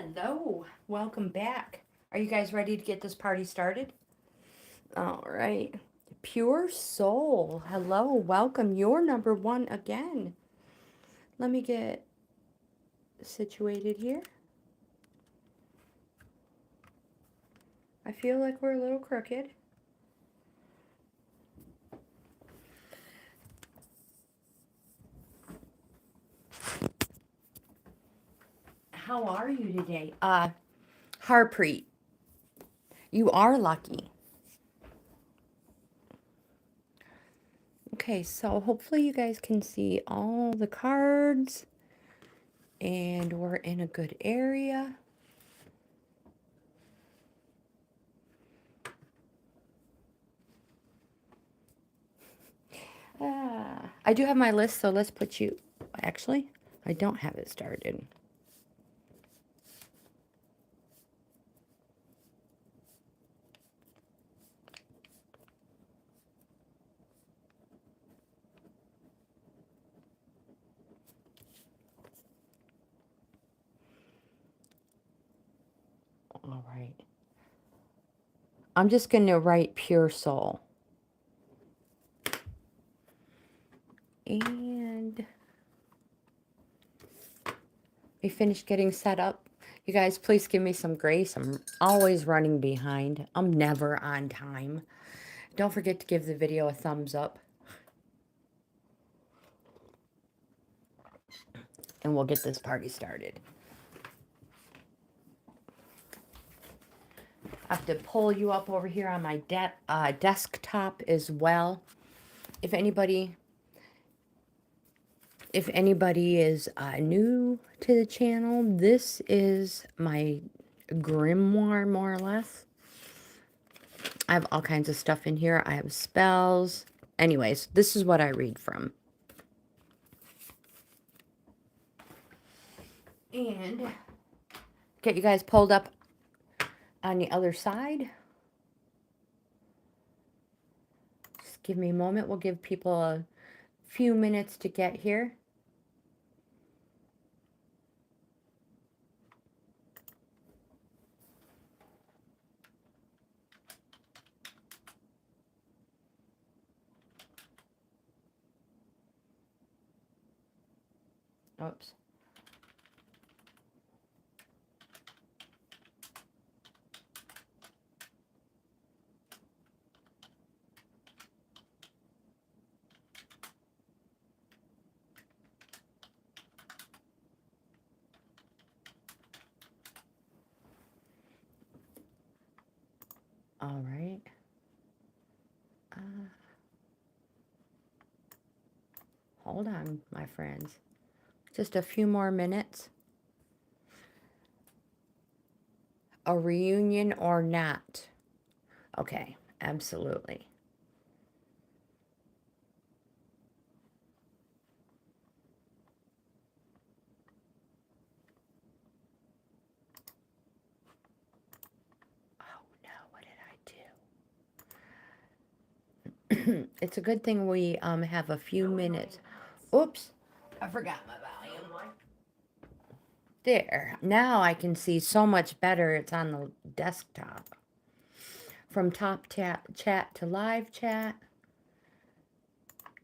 Hello, welcome back. Are you guys ready to get this party started? All right. Pure Soul, hello, welcome. You're number one again. Let me get situated here. I feel like we're a little crooked. How are you today? Harpreet, you are lucky. Okay, so hopefully you guys can see all the cards and we're in a good area. I do have my list, so let's put you, actually, I don't have it started. All right. I'm just going to write Pure Soul. And we finished getting set up. You guys, please give me some grace. I'm always running behind. I'm never on time. Don't forget to give the video a thumbs up. And we'll get this party started. I have to pull you up over here on my desktop as well. If anybody is new to the channel, this is my grimoire, more or less. I have all kinds of stuff in here. I have spells. Anyways, this is what I read from. And get you guys pulled up on the other side. Just give me a moment. We'll give people a few minutes to get here. Oops. All right. Hold on, my friends. Just a few more minutes. A reunion or not? Okay, absolutely. Oh no, what did I do? It's a good thing we have a few minutes. Oops, I forgot my volume. There, now I can see so much better. It's on the desktop. From top chat to live chat.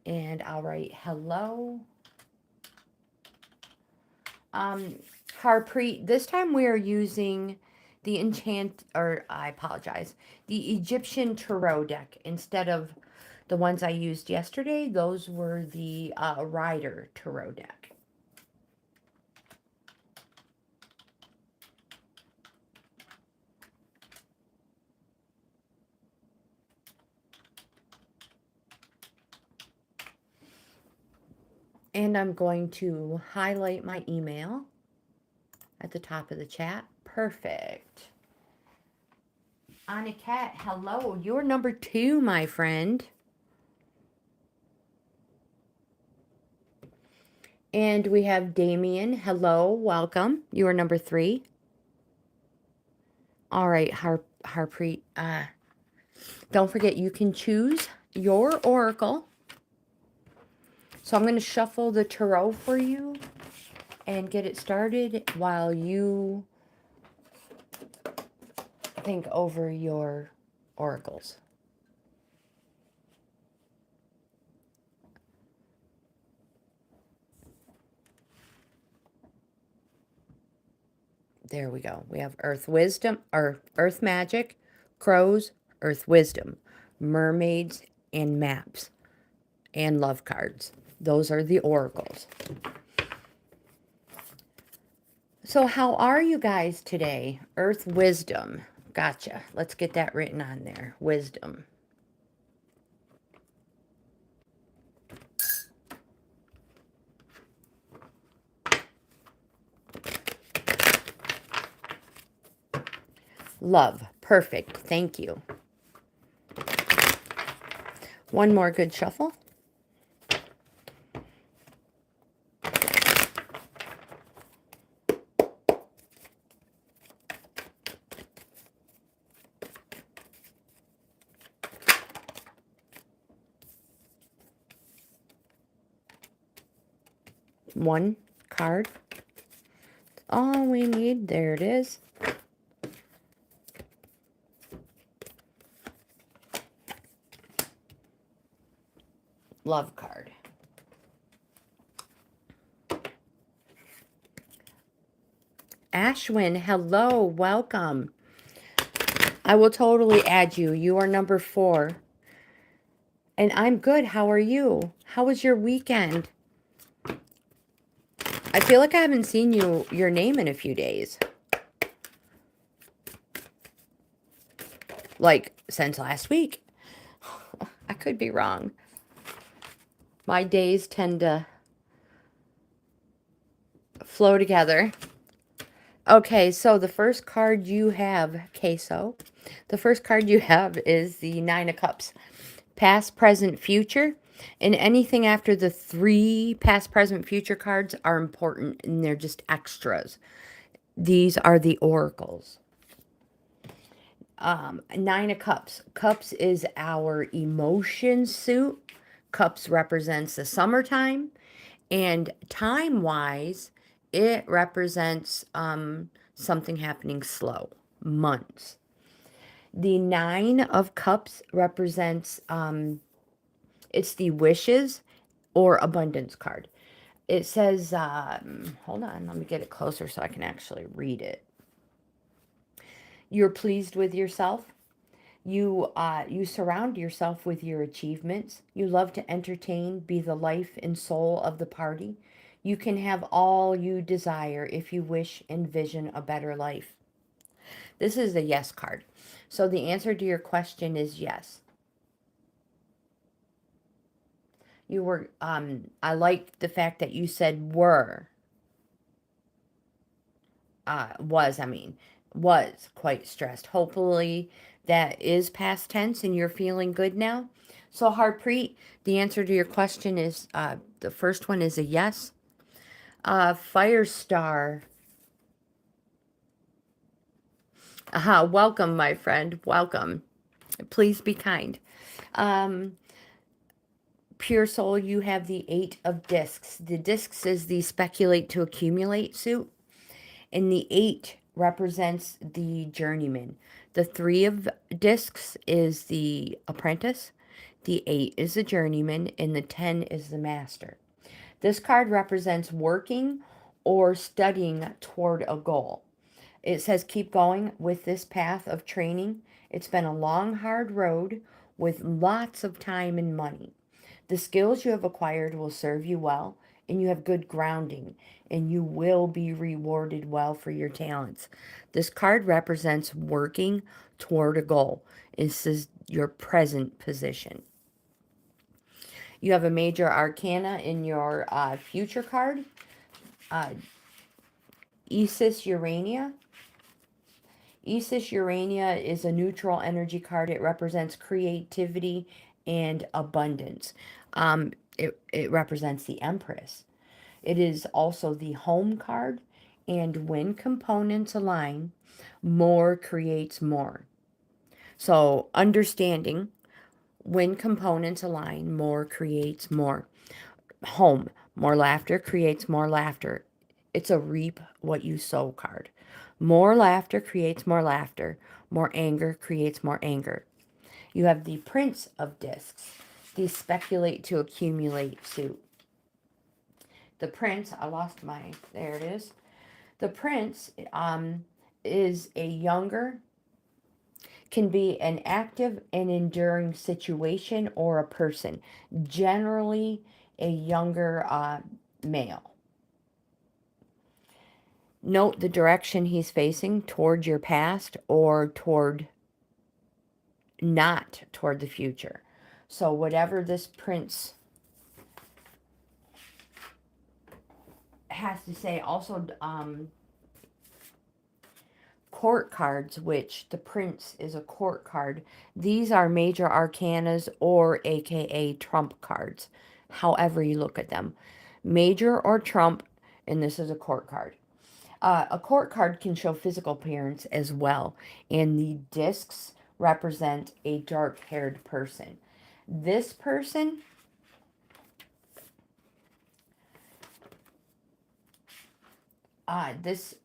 And I'll write hello. Harpreet, this time we are using the the Egyptian Tarot deck instead of the ones I used yesterday. Those were the Rider Tarot deck. And I'm going to highlight my email at the top of the chat. Perfect. Anukette, hello. You're number 2, my friend. And we have Damian. Hello, welcome. You are number 3. All right, Harpreet. Don't forget, you can choose your oracle. So I'm going to shuffle the tarot for you and get it started while you think over your oracles. There we go. We have Earth Wisdom, or Earth Magic, Crows, Earth Wisdom, Mermaids, and Maps, and Love Cards. Those are the oracles. So how are you guys today? Earth Wisdom. Gotcha. Let's get that written on there. Wisdom. Love. Perfect. Thank you. One more good shuffle. One card. All we need. There it is. Love card. Ashwin, hello, welcome. I will totally add you. You are number 4. And I'm good. How are you? How was your weekend? I feel like I haven't seen your name in a few days. Like, since last week. I could be wrong. My days tend to flow together. Okay, so the first card you have, Queso, the first card you have is the 9 of Cups. Past, present, future. And anything after the 3 past, present, future cards are important, and they're just extras. These are the oracles. 9 of Cups. Cups is our emotion suit. Cups represents the summertime. And time-wise, it represents something happening slow. Months. The 9 of Cups represents, it's the wishes or abundance card. It says, hold on, let me get it closer so I can actually read it. You're pleased with yourself. You surround yourself with your achievements. You love to entertain, be the life and soul of the party. You can have all you desire if you wish, envision a better life. This is the yes card. So the answer to your question is yes. You were, I like the fact that you said were. Was quite stressed. Hopefully that is past tense and you're feeling good now. So Harpreet, the answer to your question is, the first one is a yes. Firestar. Welcome, my friend. Welcome. Please be kind. Pure Soul, you have the 8 of Discs. The Discs is the speculate to accumulate suit. And the 8 represents the journeyman. The 3 of Discs is the apprentice. The 8 is the journeyman. And the 10 is the master. This card represents working or studying toward a goal. It says keep going with this path of training. It's been a long, hard road with lots of time and money. The skills you have acquired will serve you well, and you have good grounding, and you will be rewarded well for your talents. This card represents working toward a goal. This is your present position. You have a major arcana in your future card. Isis Urania. Isis Urania is a neutral energy card. It represents creativity and abundance. It represents the Empress. It is also the home card. And when components align, more creates more. So understanding when components align, more creates more. Home, more laughter creates more laughter. It's a reap what you sow card. More laughter creates more laughter. More anger creates more anger. You have the Prince of Discs. The speculate to accumulate suit. The Prince, I lost my, there it is. The Prince is a younger, can be an active and enduring situation or a person. Generally, a younger male. Note the direction he's facing, toward your past or toward, not toward the future. So whatever this Prince has to say, also court cards, which the Prince is a court card. These are major arcanas or aka trump cards, however you look at them. Major or trump, and this is a court card. A court card can show physical appearance as well, and the discs represent a dark-haired person. This person this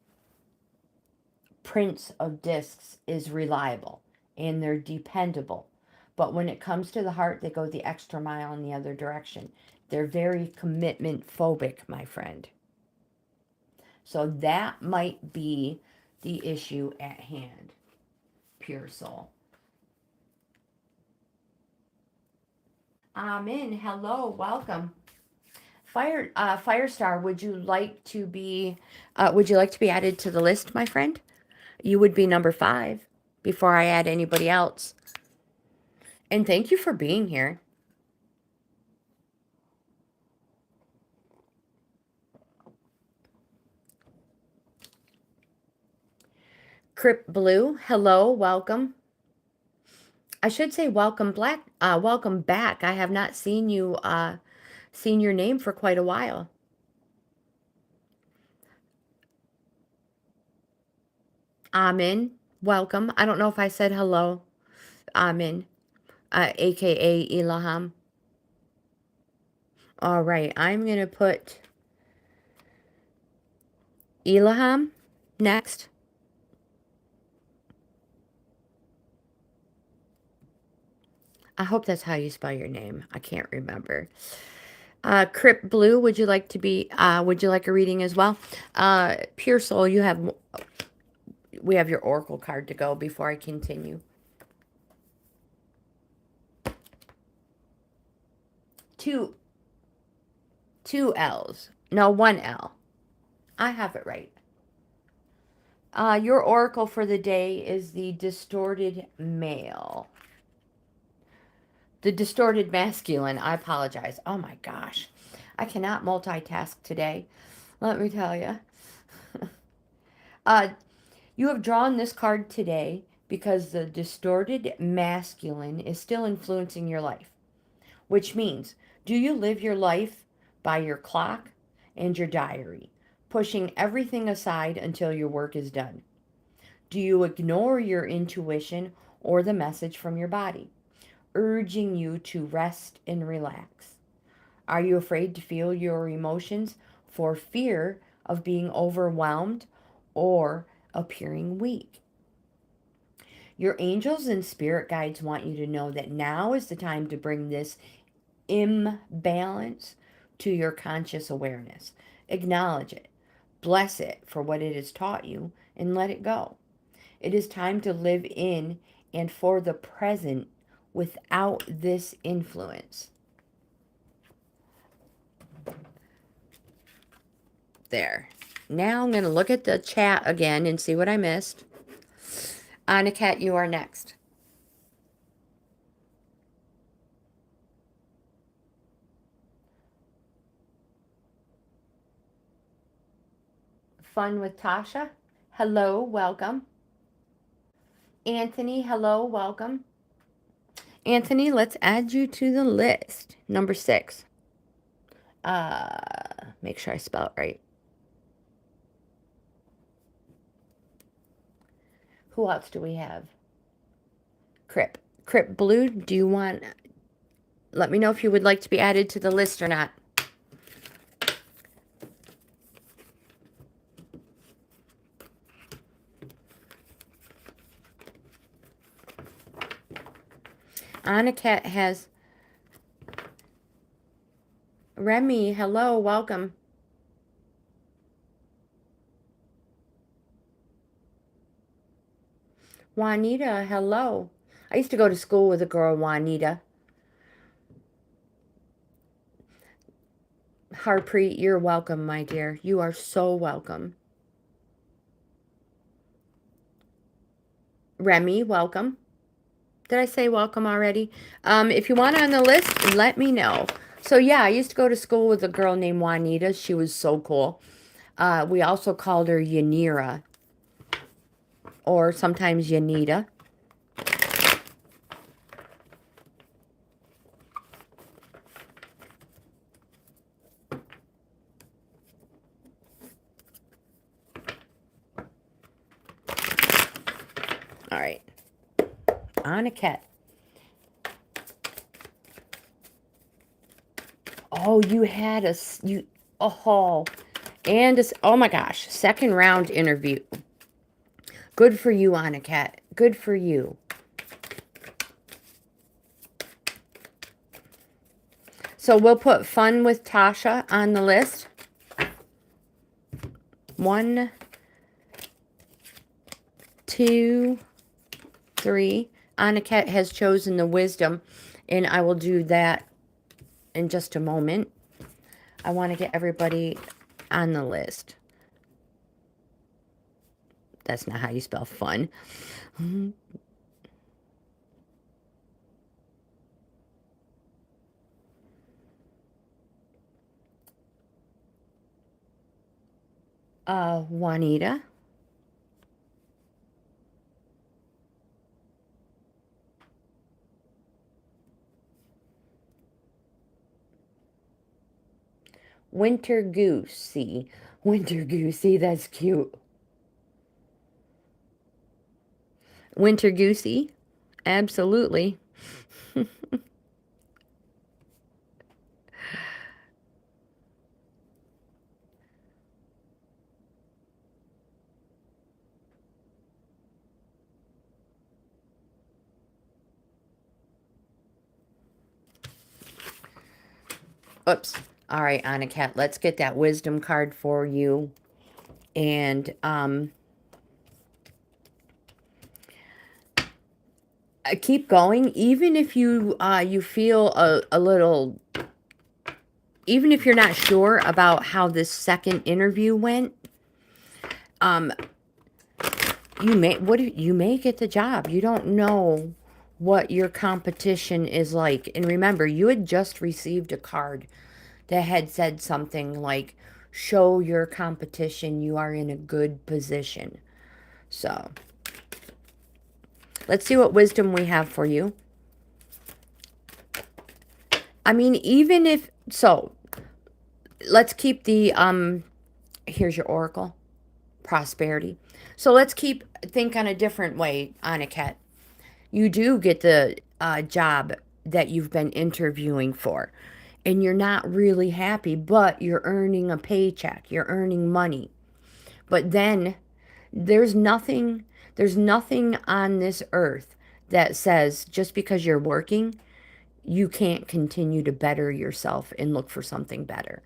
Prince of Discs is reliable and they're dependable. But when it comes to the heart, they go the extra mile in the other direction. They're very commitment phobic, my friend. So that might be the issue at hand, pure soul. Amen. Hello, welcome. Firestar, would you like to be added to the list, my friend? You would be number 5 before I add anybody else. And thank you for being here. Crypt Blue, hello, welcome. I should say welcome welcome back. I have not seen you seen your name for quite a while. Amen. Welcome. I don't know if I said hello. Amen. AKA Elaham. All right. I'm going to put Elaham next. I hope that's how you spell your name. I can't remember. Crypt Blue, would you like a reading as well? Pure Soul, we have your Oracle card to go before I continue. Two L's. No, 1 L. I have it right. Your Oracle for the day is the distorted male. The distorted masculine. I apologize. Oh my gosh. I cannot multitask today. Let me tell you. You have drawn this card today because the distorted masculine is still influencing your life. Which means, do you live your life by your clock and your diary, pushing everything aside until your work is done? Do you ignore your intuition or the message from your body, urging you to rest and relax? Are you afraid to feel your emotions for fear of being overwhelmed or appearing weak? Your angels and spirit guides want you to know that now is the time to bring this imbalance to your conscious awareness. Acknowledge it. Bless it for what it has taught you and let it go. It is time to live in and for the present without this influence. There. Now I'm going to look at the chat again and see what I missed. Anukette, you are next. Fun with Tasha. Hello, welcome. Anthony, hello, welcome. Anthony, let's add you to the list. Number 6. Make sure I spell it right. Who else do we have? Crypt Blue, do you want... Let me know if you would like to be added to the list or not. Anukette has... Remy, hello, welcome. Wanita, hello. I used to go to school with a girl, Wanita. Harpreet, you're welcome, my dear. You are so welcome. Remy, welcome. Did I say welcome already? If you want on the list, let me know. So yeah, I used to go to school with a girl named Wanita. She was so cool. We also called her Yanira, or sometimes Yanita. All right. Anukette. Oh, you had a... Oh, and a, oh my gosh, second round interview. Good for you, Anukette. Good for you. So we'll put fun with Tasha on the list. 1, 2, 3. Anukette has chosen the wisdom, and I will do that in just a moment. I want to get everybody on the list. That's not how you spell fun. Wanita. Winter Goosey. Winter Goosey, that's cute. Winter Goosey, absolutely. Oops. All right, Anukette, let's get that wisdom card for you. And keep going, even if you you feel a little, even if you're not sure about how this second interview went. You may get the job. You don't know what your competition is like. And remember, you had just received a card that had said something like, show your competition you are in a good position. So let's see what wisdom we have for you. I mean, even if, so let's keep the, here's your oracle, prosperity. So let's think on a different way, Anukette. You do get the job that you've been interviewing for, and you're not really happy, but you're earning a paycheck, you're earning money. But then there's nothing on this earth that says just because you're working, you can't continue to better yourself and look for something better.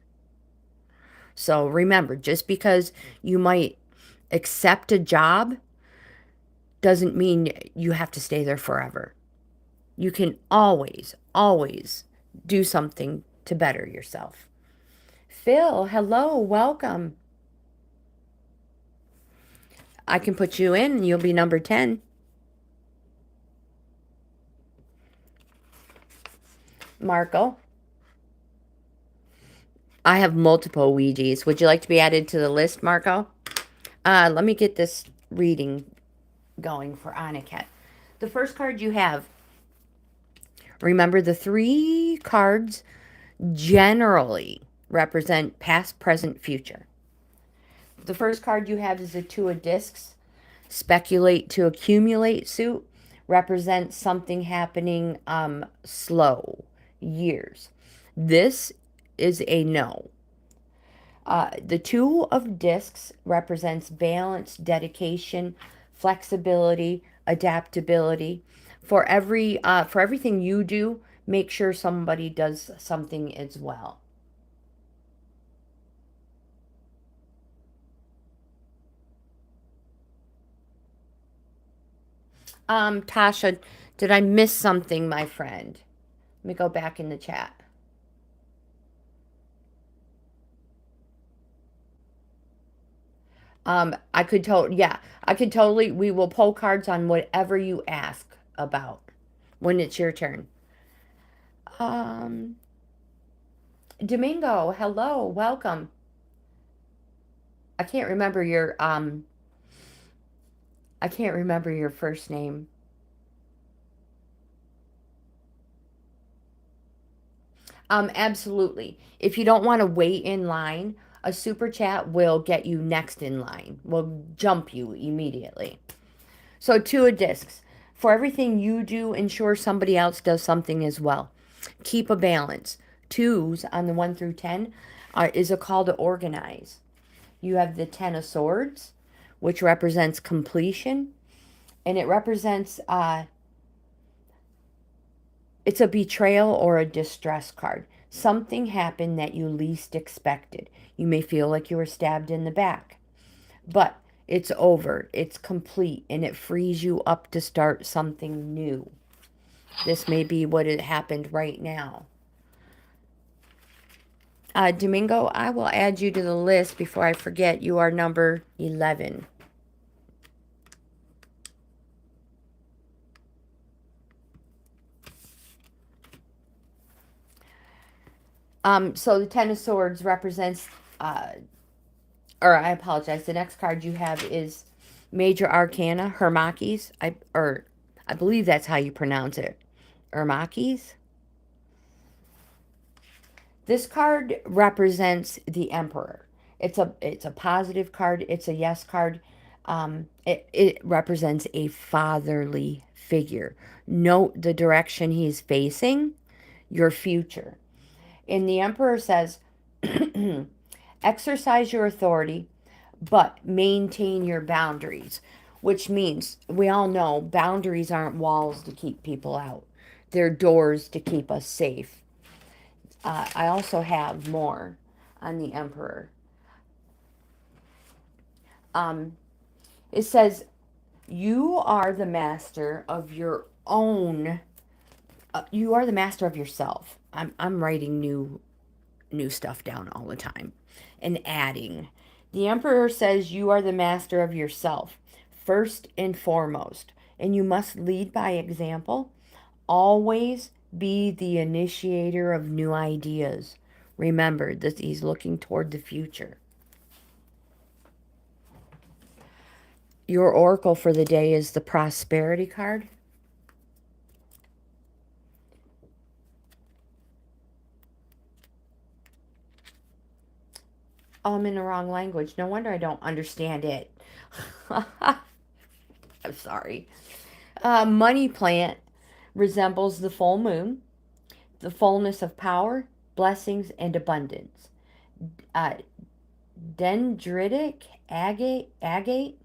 So remember, just because you might accept a job doesn't mean you have to stay there forever. You can always do something to better yourself. Phil, hello, welcome. I can put you in and you'll be number 10. Marco. I have multiple Ouijas. Would you like to be added to the list, Marco? Let me get this reading going for Anukette. The first card you have, remember the 3 cards generally represent past, present, future. The first card you have is the 2 of discs. Speculate to accumulate suit represents something happening slow, years. This is a no. The 2 of discs represents balance, dedication, flexibility, adaptability. For everything you do, make sure somebody does something as well. Tasha, did I miss something, my friend? Let me go back in the chat. I could totally, we will pull cards on whatever you ask about when it's your turn. Um, Domingo, hello, welcome. I can't remember your, I can't remember your first name. Absolutely. If you don't want to wait in line, a super chat will get you next in line. Will jump you immediately. So two of discs. For everything you do, ensure somebody else does something as well. Keep a balance. Twos on the 1 through 10 is a call to organize. You have the 10 of swords, which represents completion. And it represents, it's a betrayal or a distress card. Something happened that you least expected. You may feel like you were stabbed in the back. But it's over, it's complete, and it frees you up to start something new. This may be what had happened right now. Domingo, I will add you to the list before I forget. You are number 11. So the Ten of Swords represents, or I apologize, the next card you have is Major Arcana, Hermakes. I believe that's how you pronounce it. Hermakes? This card represents the Emperor. It's a positive card. It's a yes card. It represents a fatherly figure. Note the direction he's facing, your future. And the Emperor says, exercise your authority, but maintain your boundaries, which means we all know boundaries aren't walls to keep people out. They're doors to keep us safe. I also have more on the Emperor. It says, you are the master of your own, you are the master of yourself. I'm writing new stuff down all the time and adding. The Emperor says you are the master of yourself, first and foremost, and you must lead by example. Always be the initiator of new ideas. Remember that he's looking toward the future. Your oracle for the day is the prosperity card. Oh, I'm in the wrong language. No wonder I don't understand it. I'm sorry. Money plant resembles the full moon, the fullness of power, blessings, and abundance. Uh, Dendritic agate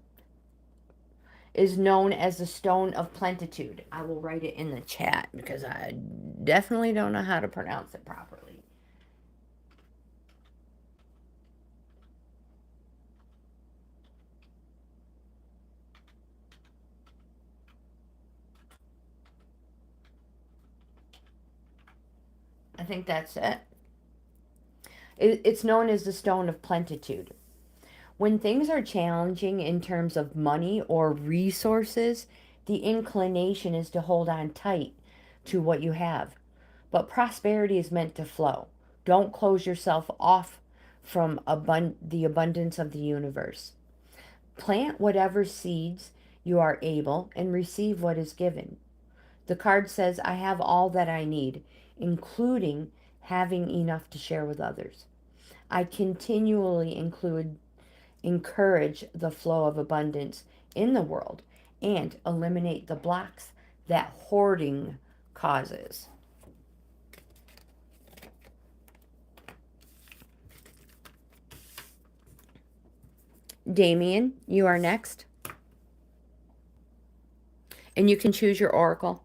is known as the stone of plenitude. I will write it in the chat because I definitely don't know how to pronounce it properly. I think that's it. It's known as the stone of plenitude. When things are challenging in terms of money or resources, the inclination is to hold on tight to what you have. But prosperity is meant to flow. Don't close yourself off from the abundance of the universe. Plant whatever seeds you are able and receive what is given. The card says, I have all that I need, including having enough to share with others. I continually encourage the flow of abundance in the world and eliminate the blocks that hoarding causes. Damian, you are next. And you can choose your oracle.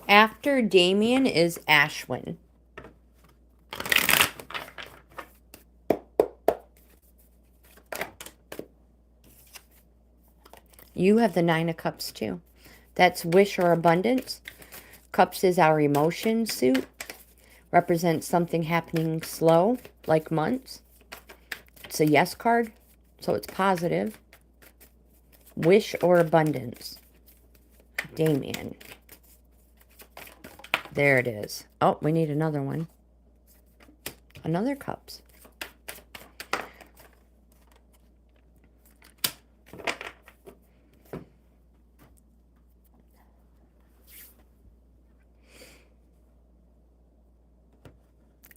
After Damian is Ashwin. You have the Nine of Cups too. That's wish or abundance. Cups is our emotion suit. Represents something happening slow, like months. It's a yes card, so it's positive. Wish or abundance. Damian. There it is. Oh, we need another one. Another cups.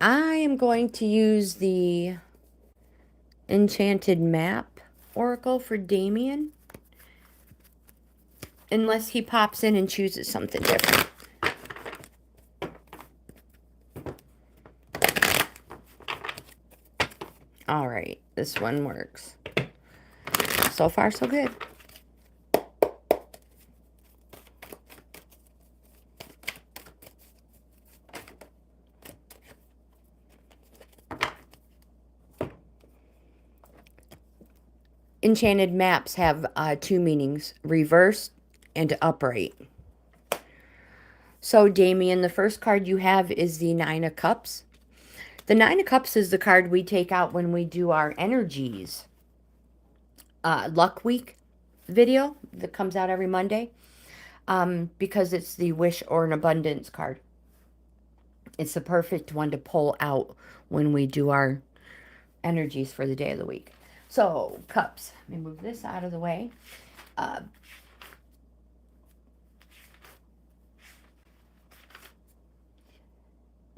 I am going to use the Enchanted Map Oracle for Damian. Unless he pops in and chooses something different. All right, this one works. So far, so good. Enchanted maps have two meanings, reverse and upright. So, Damian, the first card you have is the Nine of Cups. The Nine of Cups is the card we take out when we do our energies luck week video that comes out every Monday, because it's the wish or an abundance card. It's the perfect one to pull out when we do our energies for the day of the week. So, cups. Let me move this out of the way.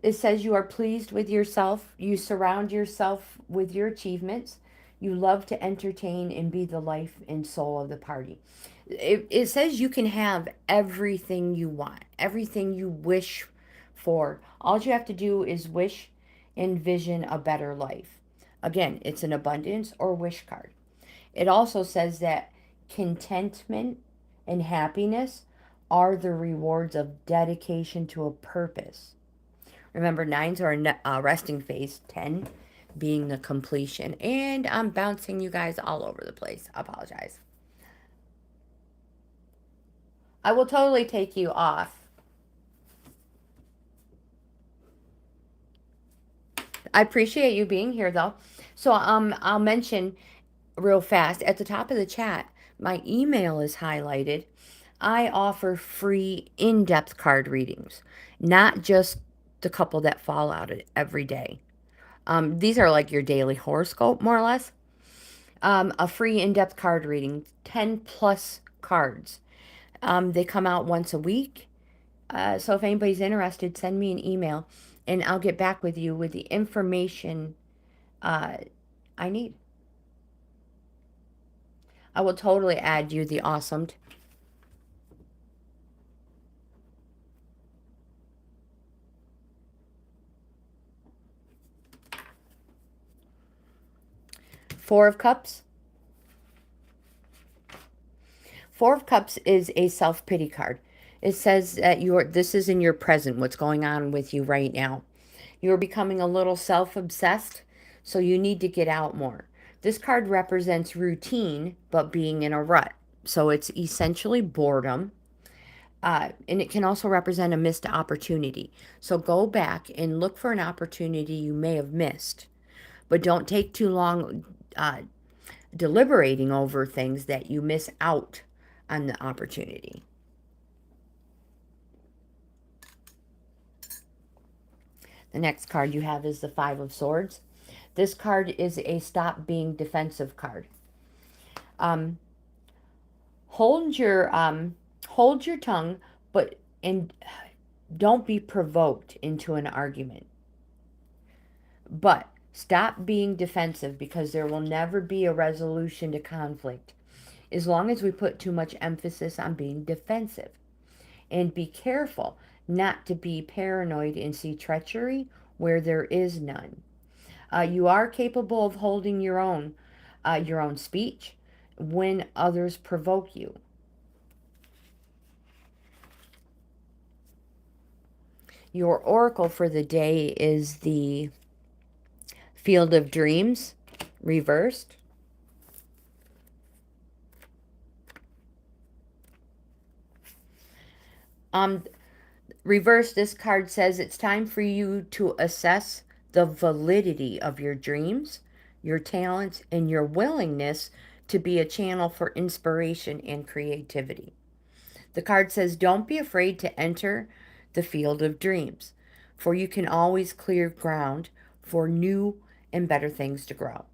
It says you are pleased with yourself. You surround yourself with your achievements. You love to entertain and be the life and soul of the party. It says you can have everything you want, everything you wish for. All you have to do is wish, envision a better life. Again, it's an abundance or wish card. It also says that contentment and happiness are the rewards of dedication to a purpose. Remember, 9s are a resting phase, 10 being the completion. And I'm bouncing you guys all over the place. I apologize. I will totally take you off. I appreciate you being here, though. So I'll mention real fast at the top of the chat, my email is highlighted. I offer free in-depth card readings, not just the couple that fall out every day. These are like your daily horoscope, more or less. A free in-depth card reading, 10 plus cards. They come out once a week. So if anybody's interested, send me an email and I'll get back with you with the information I need. I will totally add you the awesome. Four of Cups. Four of Cups is a self-pity card. It says that this is in your present, what's going on with you right now. You're becoming a little self-obsessed, so you need to get out more. This card represents routine, but being in a rut. So it's essentially boredom. And it can also represent a missed opportunity. So go back and look for an opportunity you may have missed. But don't take too long deliberating over things that you miss out on the opportunity. The next card you have is the Five of Swords. This card is a stop being defensive card. Hold your tongue, and don't be provoked into an argument. But stop being defensive, because there will never be a resolution to conflict as long as we put too much emphasis on being defensive. And be careful not to be paranoid and see treachery where there is none. You are capable of holding your own speech when others provoke you. Your oracle for the day is the Field of Dreams, reversed. Reversed, this card says it's time for you to assess the validity of your dreams, your talents, and your willingness to be a channel for inspiration and creativity. The card says, don't be afraid to enter the field of dreams, for you can always clear ground for new and better things to grow.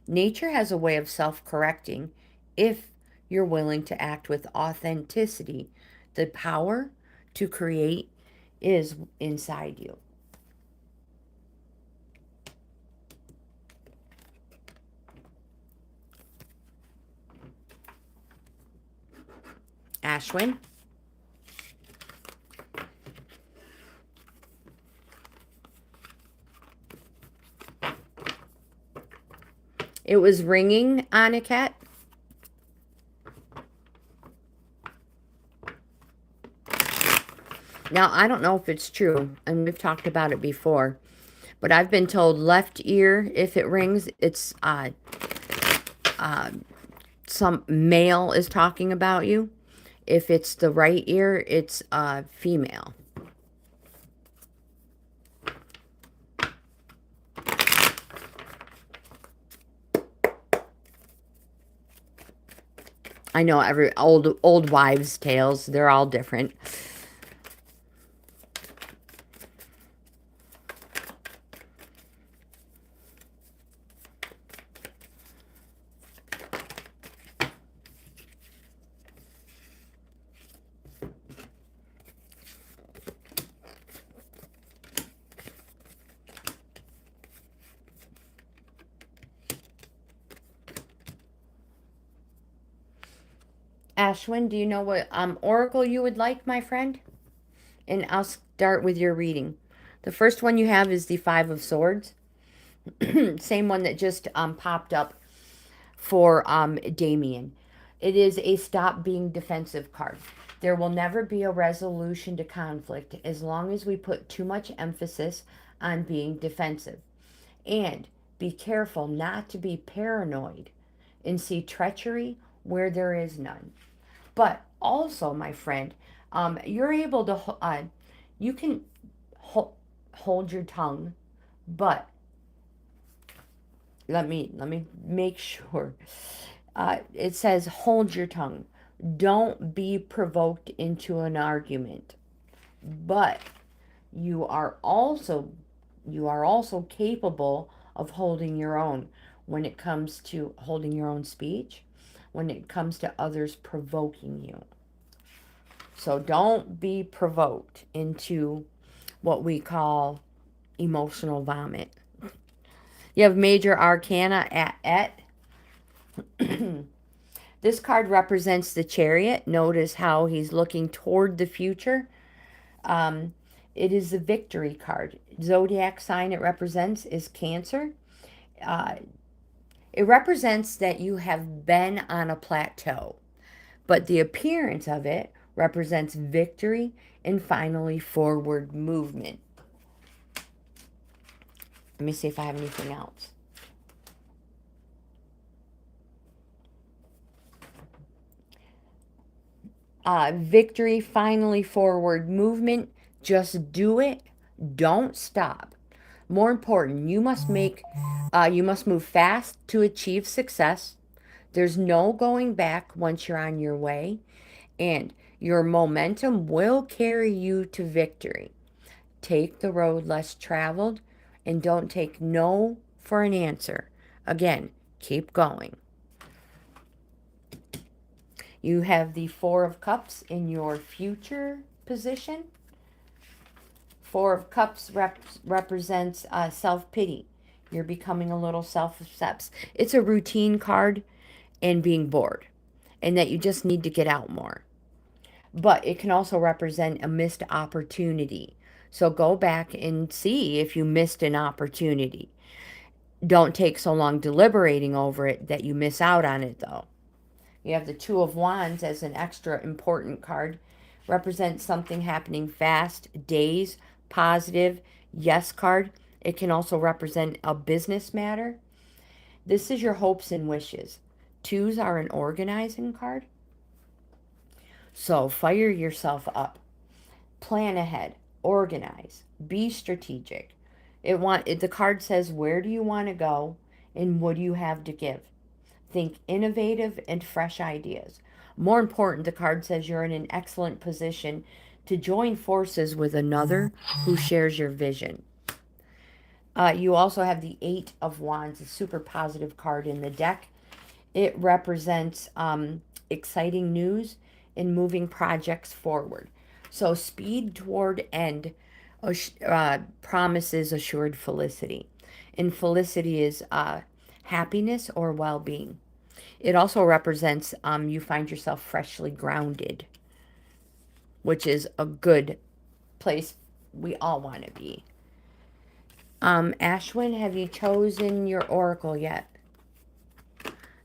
Nature has a way of self-correcting if you're willing to act with authenticity. The power to create is inside you. Ashwin. It was ringing, Anukette. Now, I don't know if it's true, and we've talked about it before, but I've been told left ear, if it rings, it's some male is talking about you. If it's the right ear, it's female. I know every old wives' tales, they're all different. Ashwin, do you know what oracle you would like, my friend? And I'll start with your reading. The first one you have is the Five of Swords. Same one that just popped up for Damian. It is a stop being defensive card. There will never be a resolution to conflict as long as we put too much emphasis on being defensive. And be careful not to be paranoid and see treachery where there is none. But also, my friend, you're able to, you can hold your tongue, but let me make sure. It says hold your tongue. Don't be provoked into an argument. But you are also capable of holding your own when it comes to holding your own speech, when it comes to others provoking you. So don't be provoked into what we call emotional vomit. You have Major Arcana at. This card represents the Chariot. Notice how he's looking toward the future. It is the Victory card. Zodiac sign it represents is Cancer. It represents that you have been on a plateau, but the appearance of it represents victory and finally forward movement. Let me see if I have anything else. Victory, finally forward movement. Just do it. Don't stop. More important, you must move fast to achieve success. There's no going back once you're on your way, and your momentum will carry you to victory. Take the road less traveled, and don't take no for an answer. Again, keep going. You have the Four of Cups in your future position. Four of Cups represents self-pity. You're becoming a little self-obsessed. It's a routine card and being bored, and that you just need to get out more. But it can also represent a missed opportunity. So go back and see if you missed an opportunity. Don't take so long deliberating over it that you miss out on it, though. You have the Two of Wands as an extra important card. Represents something happening fast, days, positive, yes card. It can also represent a business matter. This is your hopes and wishes. Twos are an organizing card. So fire yourself up. Plan ahead. Organize. Be strategic. The card says, where do you want to go and what do you have to give? Think innovative and fresh ideas. More important, the card says you're in an excellent position to join forces with another who shares your vision. You also have the Eight of Wands, a super positive card in the deck. It represents exciting news and moving projects forward. So speed toward end promises assured felicity. And felicity is happiness or well-being. It also represents you find yourself freshly grounded, which is a good place we all want to be. Ashwin, have you chosen your oracle yet?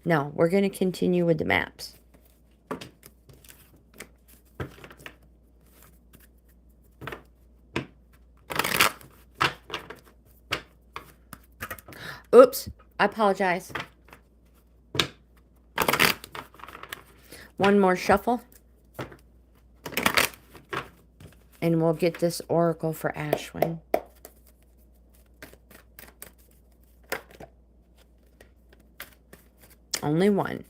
No, we're going to continue with the maps. Oops, I apologize. One more shuffle. And we'll get this oracle for Ashwin. Only one.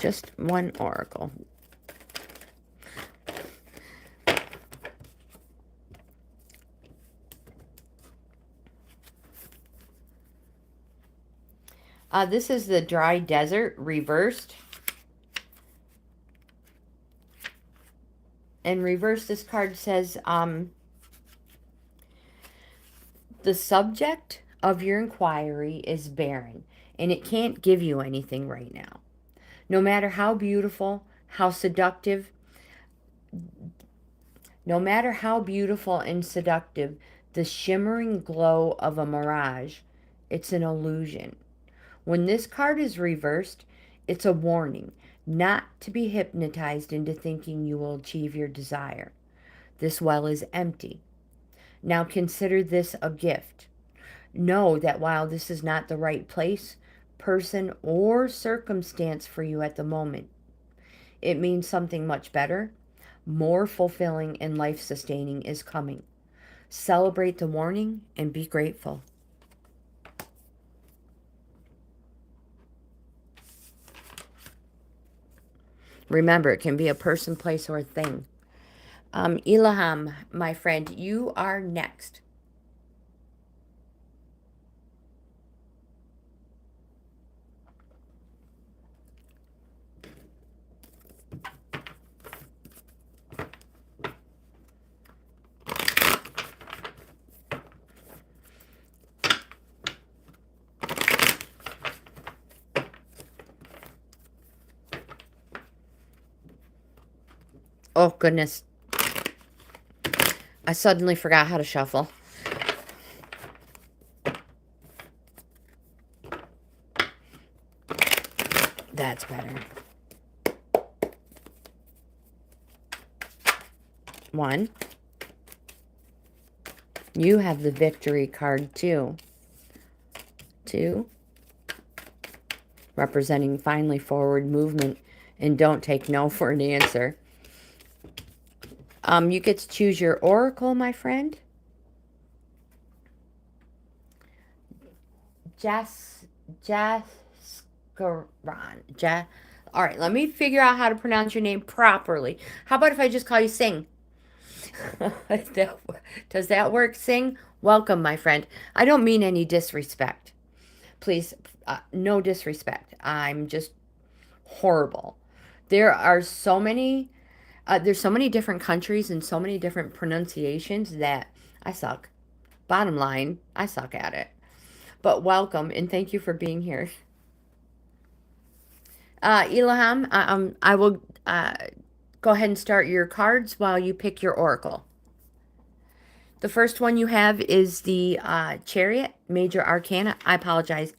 Just one oracle. This is the dry desert reversed. And reversed, this card says, the subject of your inquiry is barren, and it can't give you anything right now. No matter how beautiful, how seductive, no matter how beautiful and seductive the shimmering glow of a mirage, it's an illusion. When this card is reversed, it's a warning not to be hypnotized into thinking you will achieve your desire. This well is empty. Now consider this a gift. Know that while this is not the right place, person, or circumstance for you at the moment, it means something much better, more fulfilling, and life-sustaining is coming. Celebrate the warning and be grateful. Remember, it can be a person, place, or a thing. Elaham, my friend, you are next. Oh, goodness. I suddenly forgot how to shuffle. That's better. One. You have the victory card, too. Two. Representing finally forward movement and don't take no for an answer. You get to choose your oracle, my friend. All right, let me figure out how to pronounce your name properly. How about if I just call you Sing? Does that work, Sing? Welcome, my friend. I don't mean any disrespect. Please, no disrespect. I'm just horrible. There are so many... there's so many different countries and so many different pronunciations that I suck. Bottom line, I suck at it. But welcome and thank you for being here. Elaham, I will go ahead and start your cards while you pick your oracle. The first one you have is the Chariot, Major Arcana. I apologize,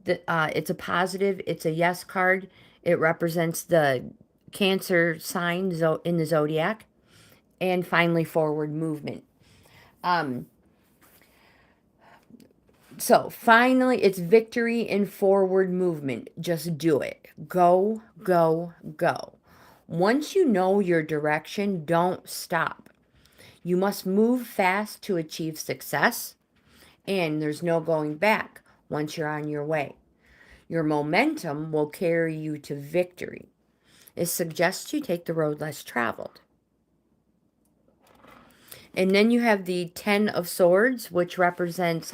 it's a positive, it's a yes card. It represents the Cancer sign in the zodiac. And finally, forward movement. So finally, it's victory in forward movement. Just do it. Go, go, go. Once you know your direction, don't stop. You must move fast to achieve success, and there's no going back once you're on your way. Your momentum will carry you to victory. It suggests you take the road less traveled. And then you have the Ten of Swords, which represents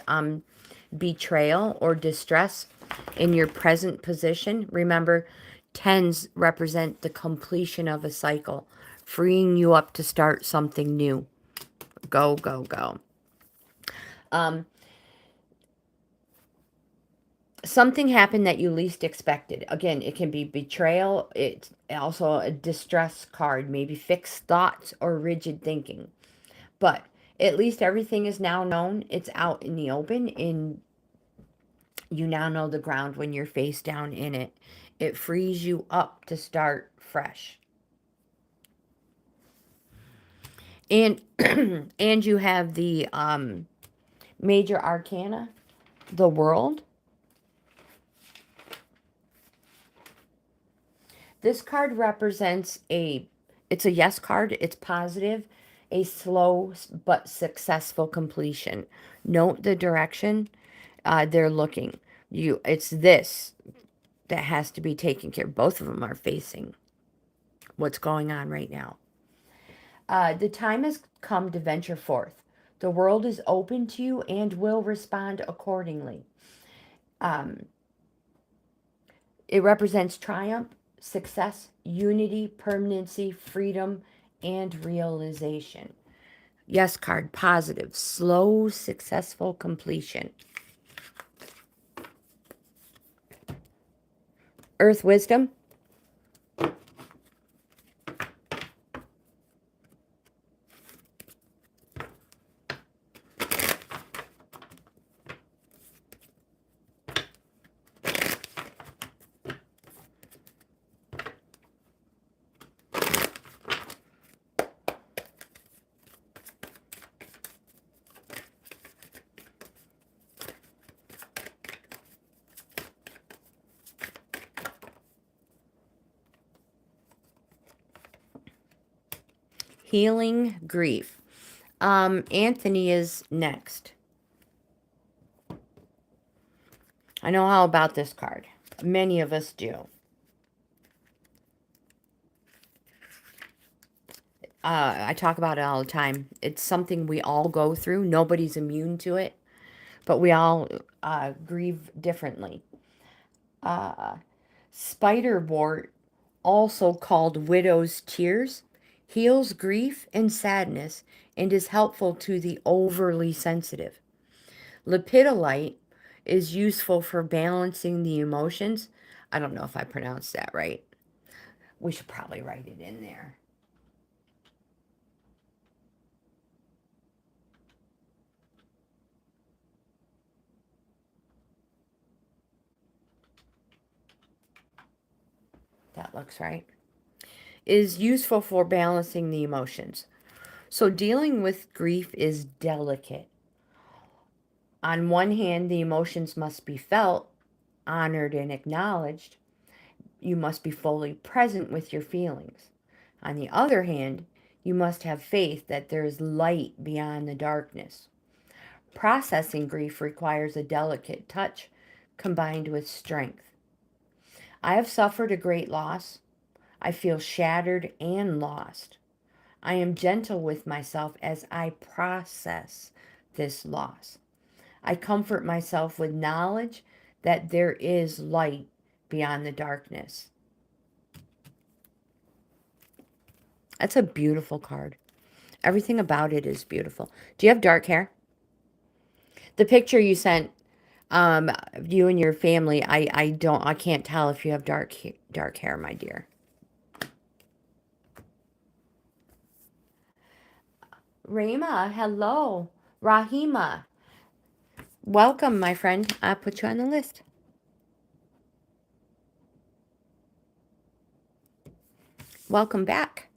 betrayal or distress in your present position. Remember, tens represent the completion of a cycle, freeing you up to start something new. Go, go, go. Something happened that you least expected. Again, it can be betrayal. It's also a distress card, maybe fixed thoughts or rigid thinking. But at least everything is now known. It's out in the open, and you now know the ground when you're face down in it. It frees you up to start fresh. And and you have the major arcana, the World. This card represents it's a yes card. It's positive, a slow but successful completion. Note the direction they're looking. It's this that has to be taken care of. Both of them are facing what's going on right now. The time has come to venture forth. The world is open to you and will respond accordingly. It represents triumph, success, unity, permanency, freedom, and realization. Yes card, positive, slow, successful completion. Earth wisdom. Healing grief. Anthony is next. I know all about this card. Many of us do. I talk about it all the time. It's something we all go through. Nobody's immune to it, but we all grieve differently. Spiderwort, also called widow's tears, heals grief and sadness and is helpful to the overly sensitive. Lepidolite is useful for balancing the emotions. I don't know if I pronounced that right. We should probably write it in there. That looks right. Is useful for balancing the emotions. So dealing with grief is delicate. On one hand, the emotions must be felt, honored, and acknowledged. You must be fully present with your feelings. On the other hand, you must have faith that there is light beyond the darkness. Processing grief requires a delicate touch combined with strength. I have suffered a great loss. I feel shattered and lost. I am gentle with myself as I process this loss. I comfort myself with knowledge that there is light beyond the darkness. That's a beautiful card. Everything about it is beautiful. Do you have dark hair? The picture you sent, you and your family, I can't tell if you have dark hair, my dear. Rahima, hello. Rahima, welcome, my friend. I put you on the list. Welcome back.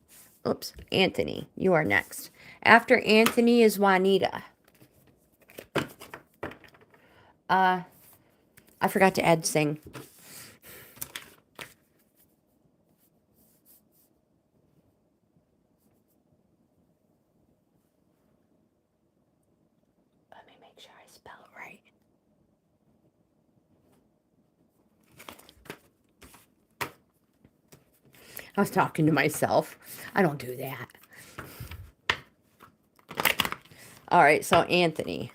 Oops, Anthony, you are next. After Anthony is Wanita. I forgot to add sing. Let me make sure I spell it right. I was talking to myself. I don't do that. All right, so Anthony.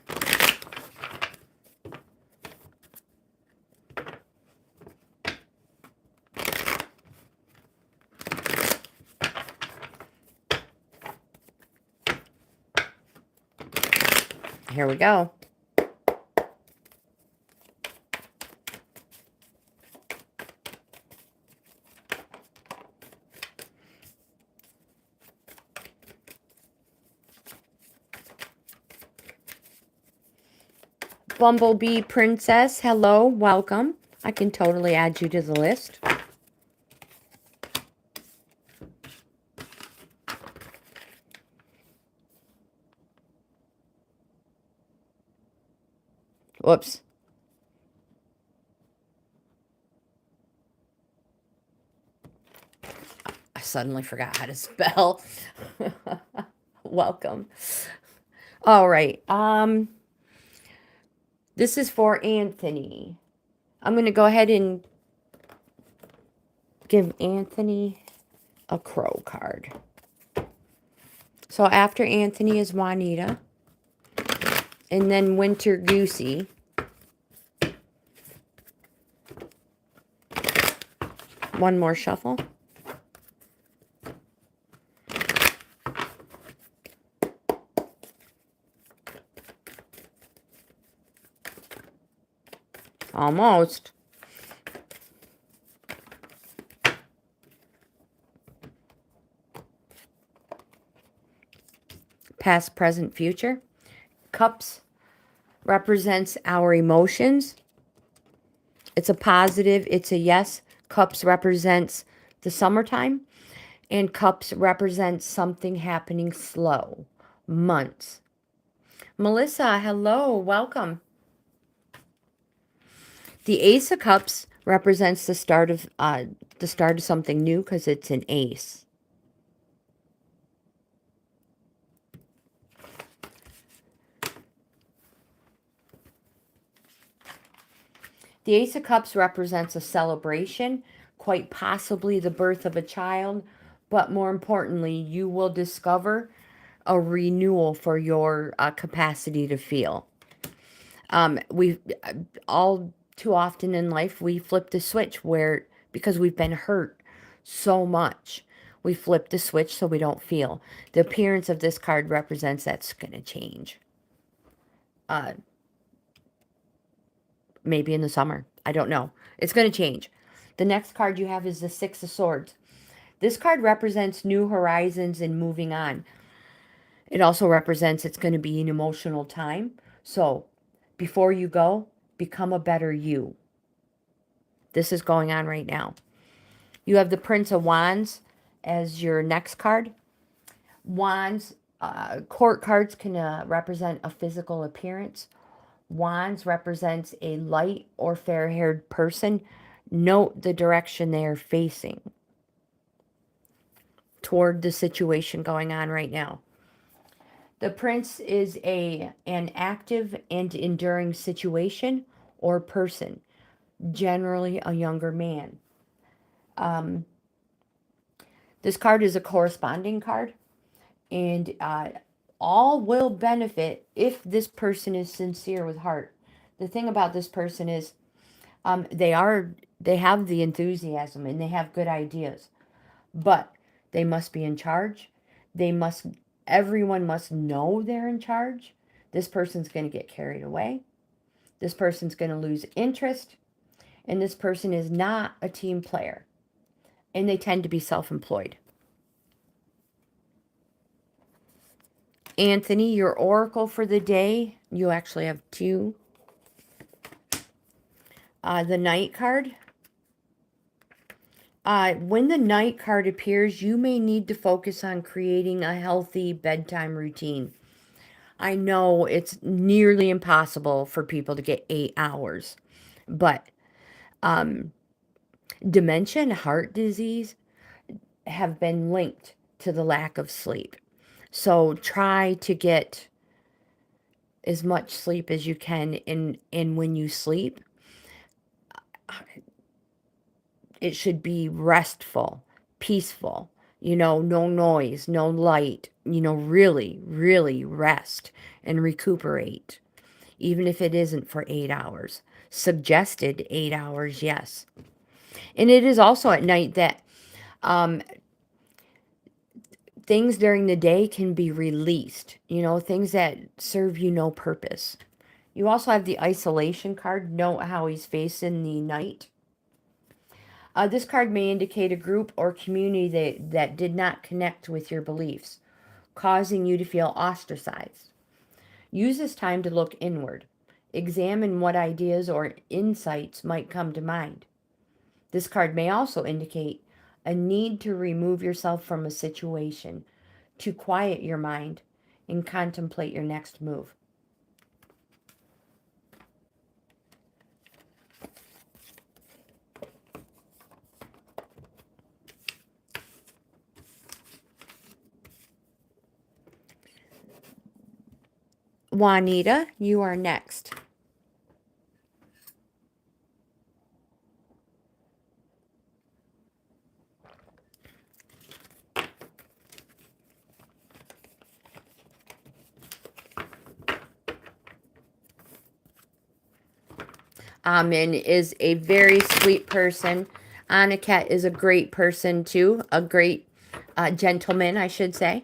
Here we go. Bumblebee Princess, hello, welcome. I can totally add you to the list. Whoops. I suddenly forgot how to spell. Welcome. All right. This is for Anthony. I'm going to go ahead and give Anthony a crow card. So after Anthony is Wanita. And then Winter Goosey. One more shuffle. Almost. Past, present, future. Cups represents our emotions. It's a positive. It's a yes. Cups represents the summertime. And cups represents something happening slow. Months. Melissa, hello. Welcome. The Ace of Cups represents the start of something new because it's an ace. The Ace of Cups represents a celebration, quite possibly the birth of a child, but more importantly, you will discover a renewal for your capacity to feel. We all too often in life, we flip the switch because we've been hurt so much. We flip the switch so we don't feel. The appearance of this card represents that's going to change. Maybe in the summer. I don't know. It's going to change. The next card you have is the Six of Swords. This card represents new horizons and moving on. It also represents it's going to be an emotional time. So before you go, become a better you. This is going on right now. You have the Prince of Wands as your next card. Wands, court cards can represent a physical appearance. Wands represents a light or fair-haired person. Note the direction they are facing toward the situation going on right now. The Prince is an active and enduring situation or person, generally a younger man. This card is a corresponding card, and all will benefit if this person is sincere with heart. The thing about this person is they have the enthusiasm and they have good ideas, but they must be in charge. Everyone must know they're in charge. This person's going to get carried away. This person's going to lose interest. And this person is not a team player. And they tend to be self-employed. Anthony, your oracle for the day. You actually have two. The Knight card. When the Knight card appears, you may need to focus on creating a healthy bedtime routine. I know it's nearly impossible for people to get 8 hours, but dementia and heart disease have been linked to the lack of sleep. So try to get as much sleep as you can, and when you sleep, it should be restful, peaceful, no noise, no light, really, really rest and recuperate, even if it isn't for 8 hours. Suggested 8 hours, yes. And it is also at night that things during the day can be released, things that serve you no purpose. You also have the isolation card. Note how he's facing the Knight. This card may indicate a group or community that did not connect with your beliefs, causing you to feel ostracized. Use this time to look inward. Examine what ideas or insights might come to mind. This card may also indicate a need to remove yourself from a situation, to quiet your mind and contemplate your next move. Wanita, you are next. Amin is a very sweet person. Anukette is a great person too. A great gentleman, I should say.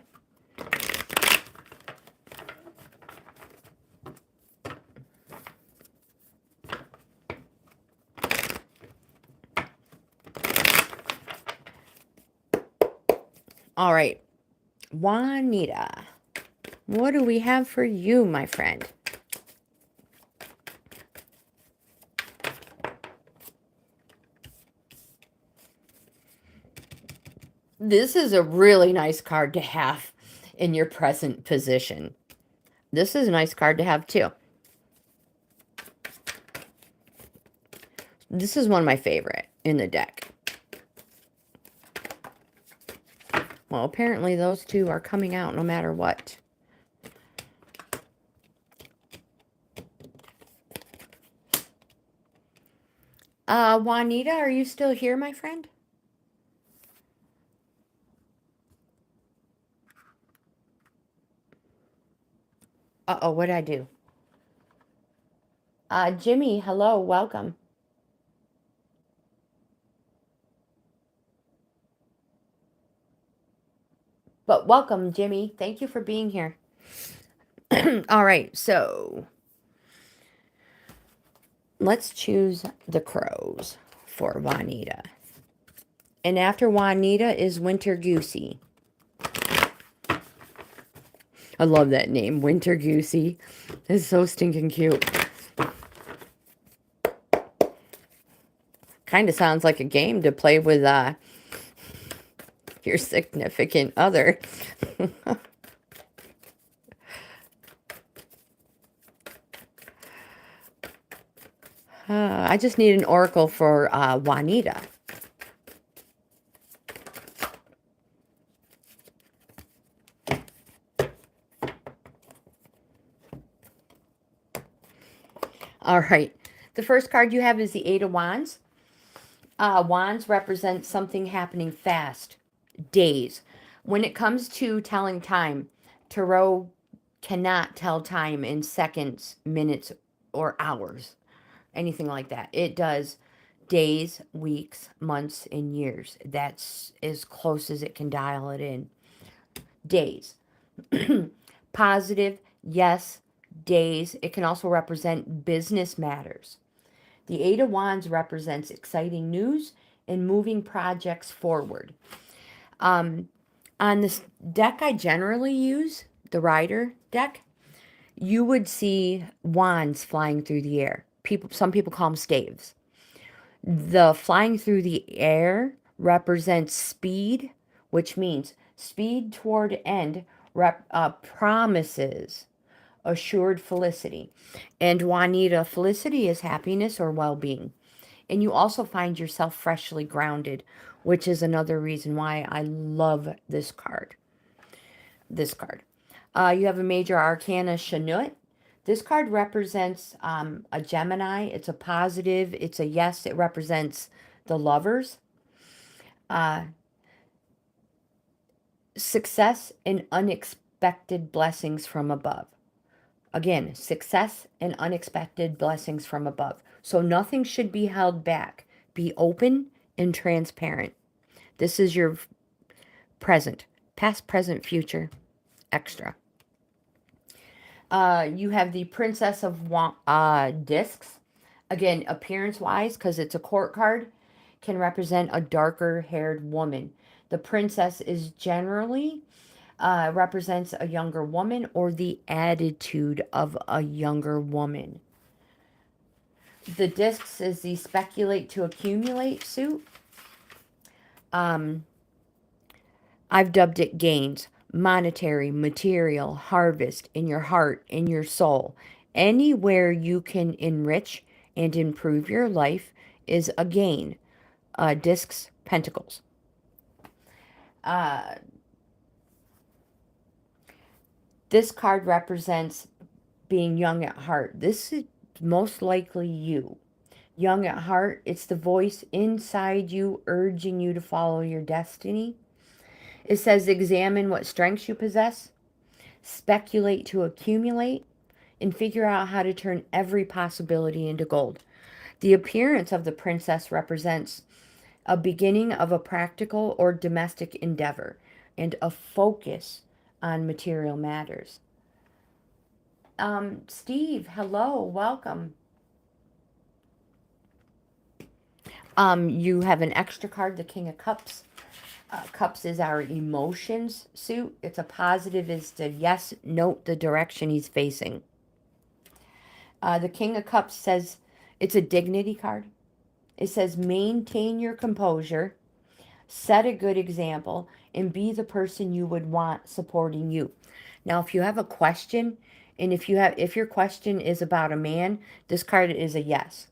All right. Wanita, what do we have for you, my friend? This is a really nice card to have in your present position. This is a nice card to have too. This is one of my favorite in the deck. Well, apparently those two are coming out no matter what. Wanita, are you still here, my friend? Uh-oh, what'd I do? Jimmy, hello, welcome. But welcome, Jimmy. Thank you for being here. All right, so let's choose the crows for Wanita. And after Wanita is Winter Goosey. I love that name, Winter Goosey. It's so stinking cute. Kind of sounds like a game to play with your significant other. I just need an oracle for Wanita. All right. The first card you have is the Eight of Wands. Wands represent something happening fast. Days. When it comes to telling time, Tarot cannot tell time in seconds, minutes, or hours. Anything like that. It does days, weeks, months, and years. That's as close as it can dial it in. Days. Positive, yes, days. It can also represent business matters. The Eight of Wands represents exciting news and moving projects forward. On this deck I generally use, the Rider deck, you would see wands flying through the air. Some people call them staves. The flying through the air represents speed, which means speed toward end promises assured felicity. And Wanita, felicity is happiness or well-being. And you also find yourself freshly grounded, which is another reason why I love this card. You have a major arcana, Shanut. This card represents a Gemini. It's a positive. It's a yes. It represents the lovers. Success and unexpected blessings from above. Again, success and unexpected blessings from above. So nothing should be held back. Be open and transparent. This is your present. Past, present, future. Extra. You have the Princess of Discs. Again, appearance-wise, because it's a court card, can represent a darker-haired woman. The princess is generally represents a younger woman or the attitude of a younger woman. The discs is the speculate to accumulate suit. I've dubbed it GAINZ. Monetary, material, harvest in your heart, in your soul. Anywhere you can enrich and improve your life is a gain. Discs, pentacles. This card represents being young at heart. This is most likely you. Young at heart, it's the voice inside you urging you to follow your destiny. It says examine what strengths you possess, speculate to accumulate, and figure out how to turn every possibility into gold. The appearance of the princess represents a beginning of a practical or domestic endeavor and a focus on material matters. Steve, hello, welcome. You have an extra card, the King of Cups. Cups is our emotions suit. It's a positive, is to yes, note the direction he's facing. The King of Cups says it's a dignity card. It says maintain your composure, set a good example, and be the person you would want supporting you. Now, if you have a question, and if your question is about a man, this card is a yes.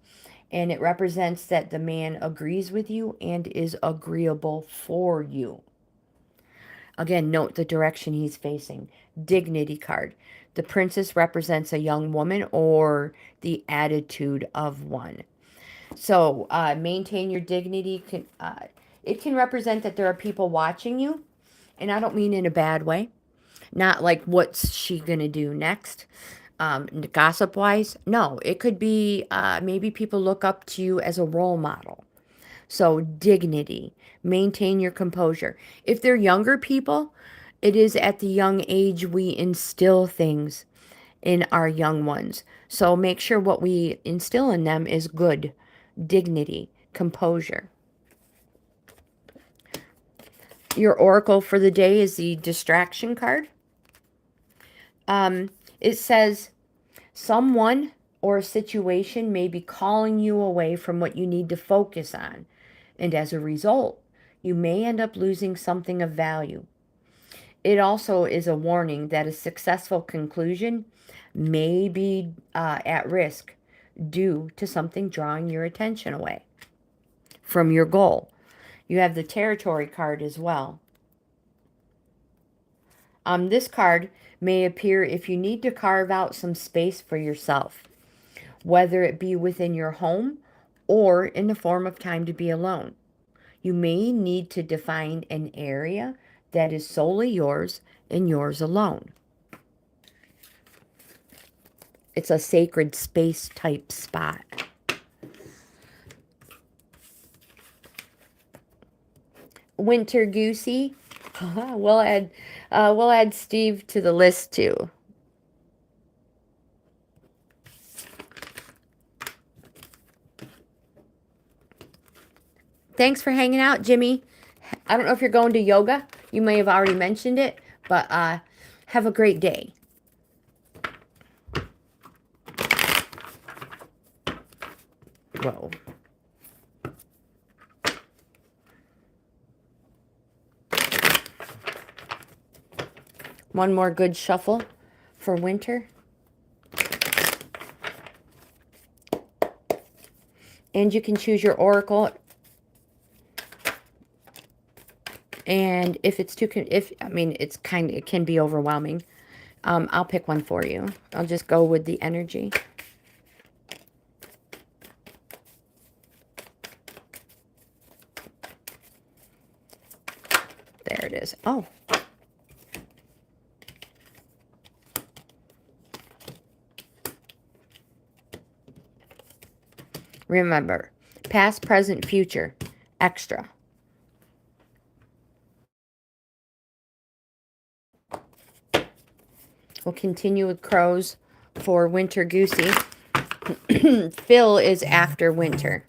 And it represents that the man agrees with you and is agreeable for you. Again, note the direction he's facing. Dignity card. The princess represents a young woman or the attitude of one. So maintain your dignity. It can represent that there are people watching you. And I don't mean in a bad way. Not like what's she going to do next. Gossip-wise, no, it could be maybe people look up to you as a role model. So dignity, maintain your composure. If they're younger people, it is at the young age we instill things in our young ones. So make sure what we instill in them is good, dignity, composure. Your oracle for the day is the distraction card. It says, someone or a situation may be calling you away from what you need to focus on. And as a result, you may end up losing something of value. It also is a warning that a successful conclusion may be at risk due to something drawing your attention away from your goal. You have the territory card as well. This card may appear if you need to carve out some space for yourself, whether it be within your home or in the form of time to be alone. You may need to define an area that is solely yours and yours alone. It's a sacred space type spot. Winter Goosey. We'll add Steve to the list too. Thanks for hanging out, Jimmy. I don't know if you're going to yoga. You may have already mentioned it, but have a great day. Whoa. One more good shuffle for winter. And you can choose your oracle. And if it's too, it can be overwhelming. I'll pick one for you. I'll just go with the energy. There it is. Oh. Remember, past, present, future, extra. We'll continue with crows for winter Goosey. Phil is after winter.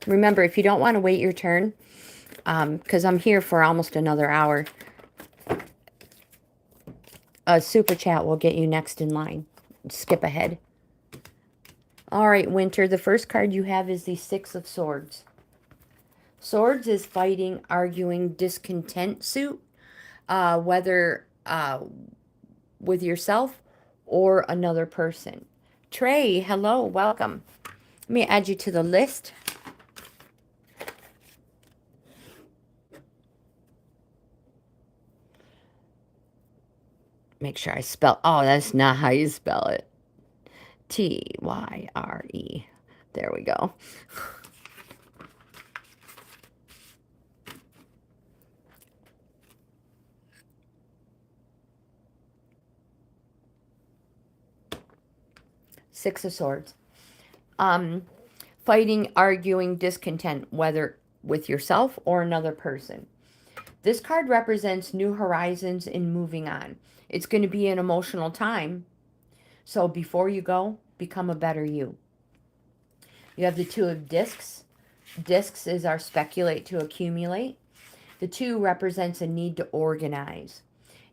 Remember, if you don't want to wait your turn, because I'm here for almost another hour, a super chat will get you next in line. Skip ahead. All right, winter, the first card you have is the Six of Swords. Swords is fighting, arguing, discontent suit, whether with yourself or another person. Trey, hello, welcome. Let me add you to the list. Make sure I spell, oh, that's not how you spell it. Tyre. There we go. Six of Swords. Fighting, arguing, discontent, whether with yourself or another person. This card represents new horizons and moving on. It's going to be an emotional time. So before you go, become a better you. You have the Two of Discs. Discs is our speculate to accumulate. The two represents a need to organize.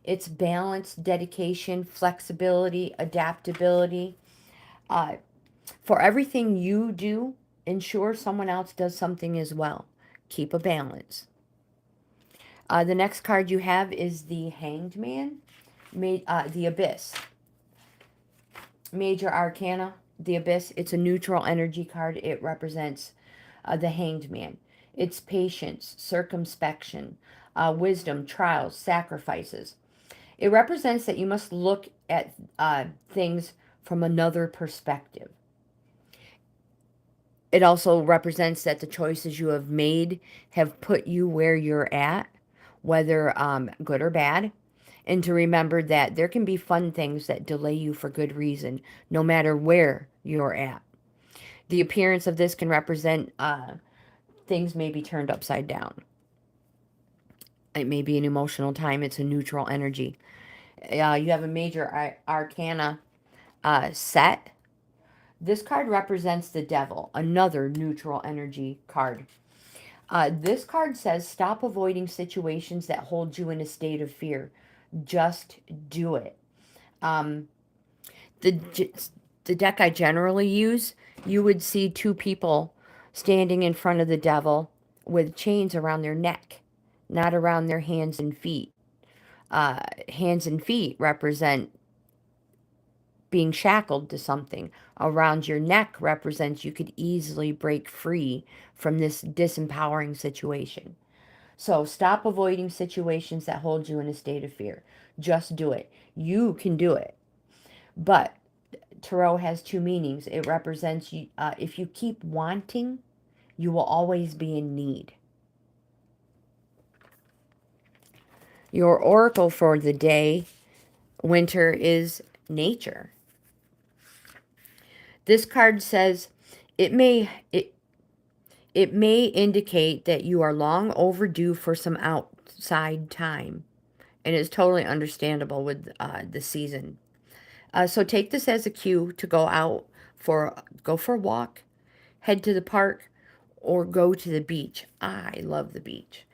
It's balance, dedication, flexibility, adaptability. For everything you do, ensure someone else does something as well. Keep a balance. The next card you have is the Hanged Man, the Abyss. Major Arcana, the Abyss. It's a neutral energy card. It represents the Hanged Man. It's patience, circumspection, wisdom, trials, sacrifices. It represents that you must look at things from another perspective. It also represents that the choices you have made have put you where you're at, whether good or bad. And to remember that there can be fun things that delay you for good reason, no matter where you're at. The appearance of this can represent things may be turned upside down. It may be an emotional time. It's a neutral energy. You have a major arcana set. This card represents the Devil, another neutral energy card. This card says, stop avoiding situations that hold you in a state of fear. Just do it. The deck I generally use, you would see two people standing in front of the Devil with chains around their neck, not around their hands and feet. Hands and feet represent being shackled to something. Around your neck represents you could easily break free from this disempowering situation. So stop avoiding situations that hold you in a state of fear. Just do it. You can do it. But tarot has two meanings. It represents you. If you keep wanting, you will always be in need. Your oracle for the day, winter, is nature. This card says it may indicate that you are long overdue for some outside time. And it's totally understandable with the season. So take this as a cue to go for a walk, head to the park, or go to the beach. I love the beach.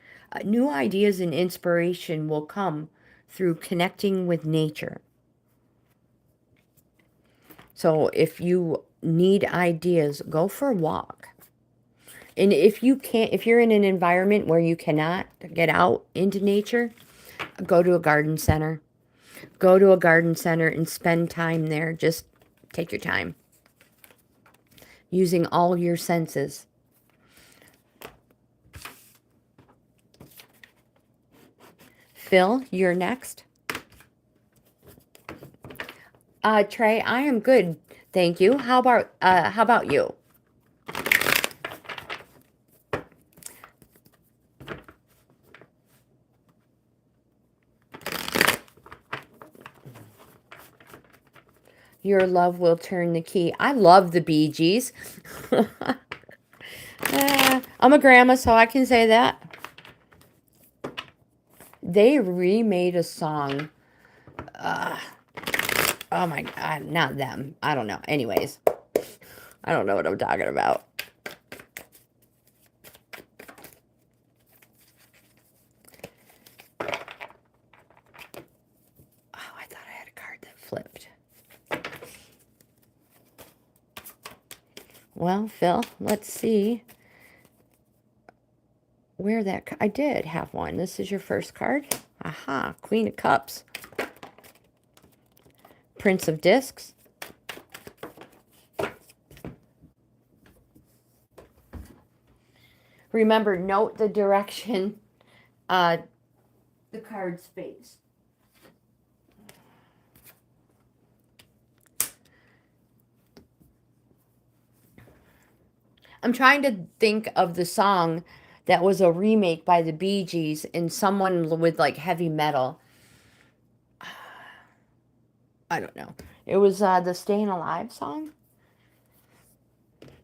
New ideas and inspiration will come through connecting with nature. So if you need ideas, go for a walk. And if you're in an environment where you cannot get out into nature, go to a garden center. Go to a garden center and spend time there. Just take your time. Using all your senses. Phil, you're next. Trey, I am good. Thank you. How about you? Your love will turn the key. I love the Bee Gees. I'm a grandma, so I can say that. They remade a song. Oh my God, not them. I don't know. Anyways, I don't know what I'm talking about. Oh, I thought I had a card that flipped. Well, Phil, let's see where that... I did have one. This is your first card. Aha, Queen of Cups. Prince of Discs. Remember, note the direction the cards face. I'm trying to think of the song that was a remake by the Bee Gees and someone with like heavy metal. I don't know. It was the Staying Alive song.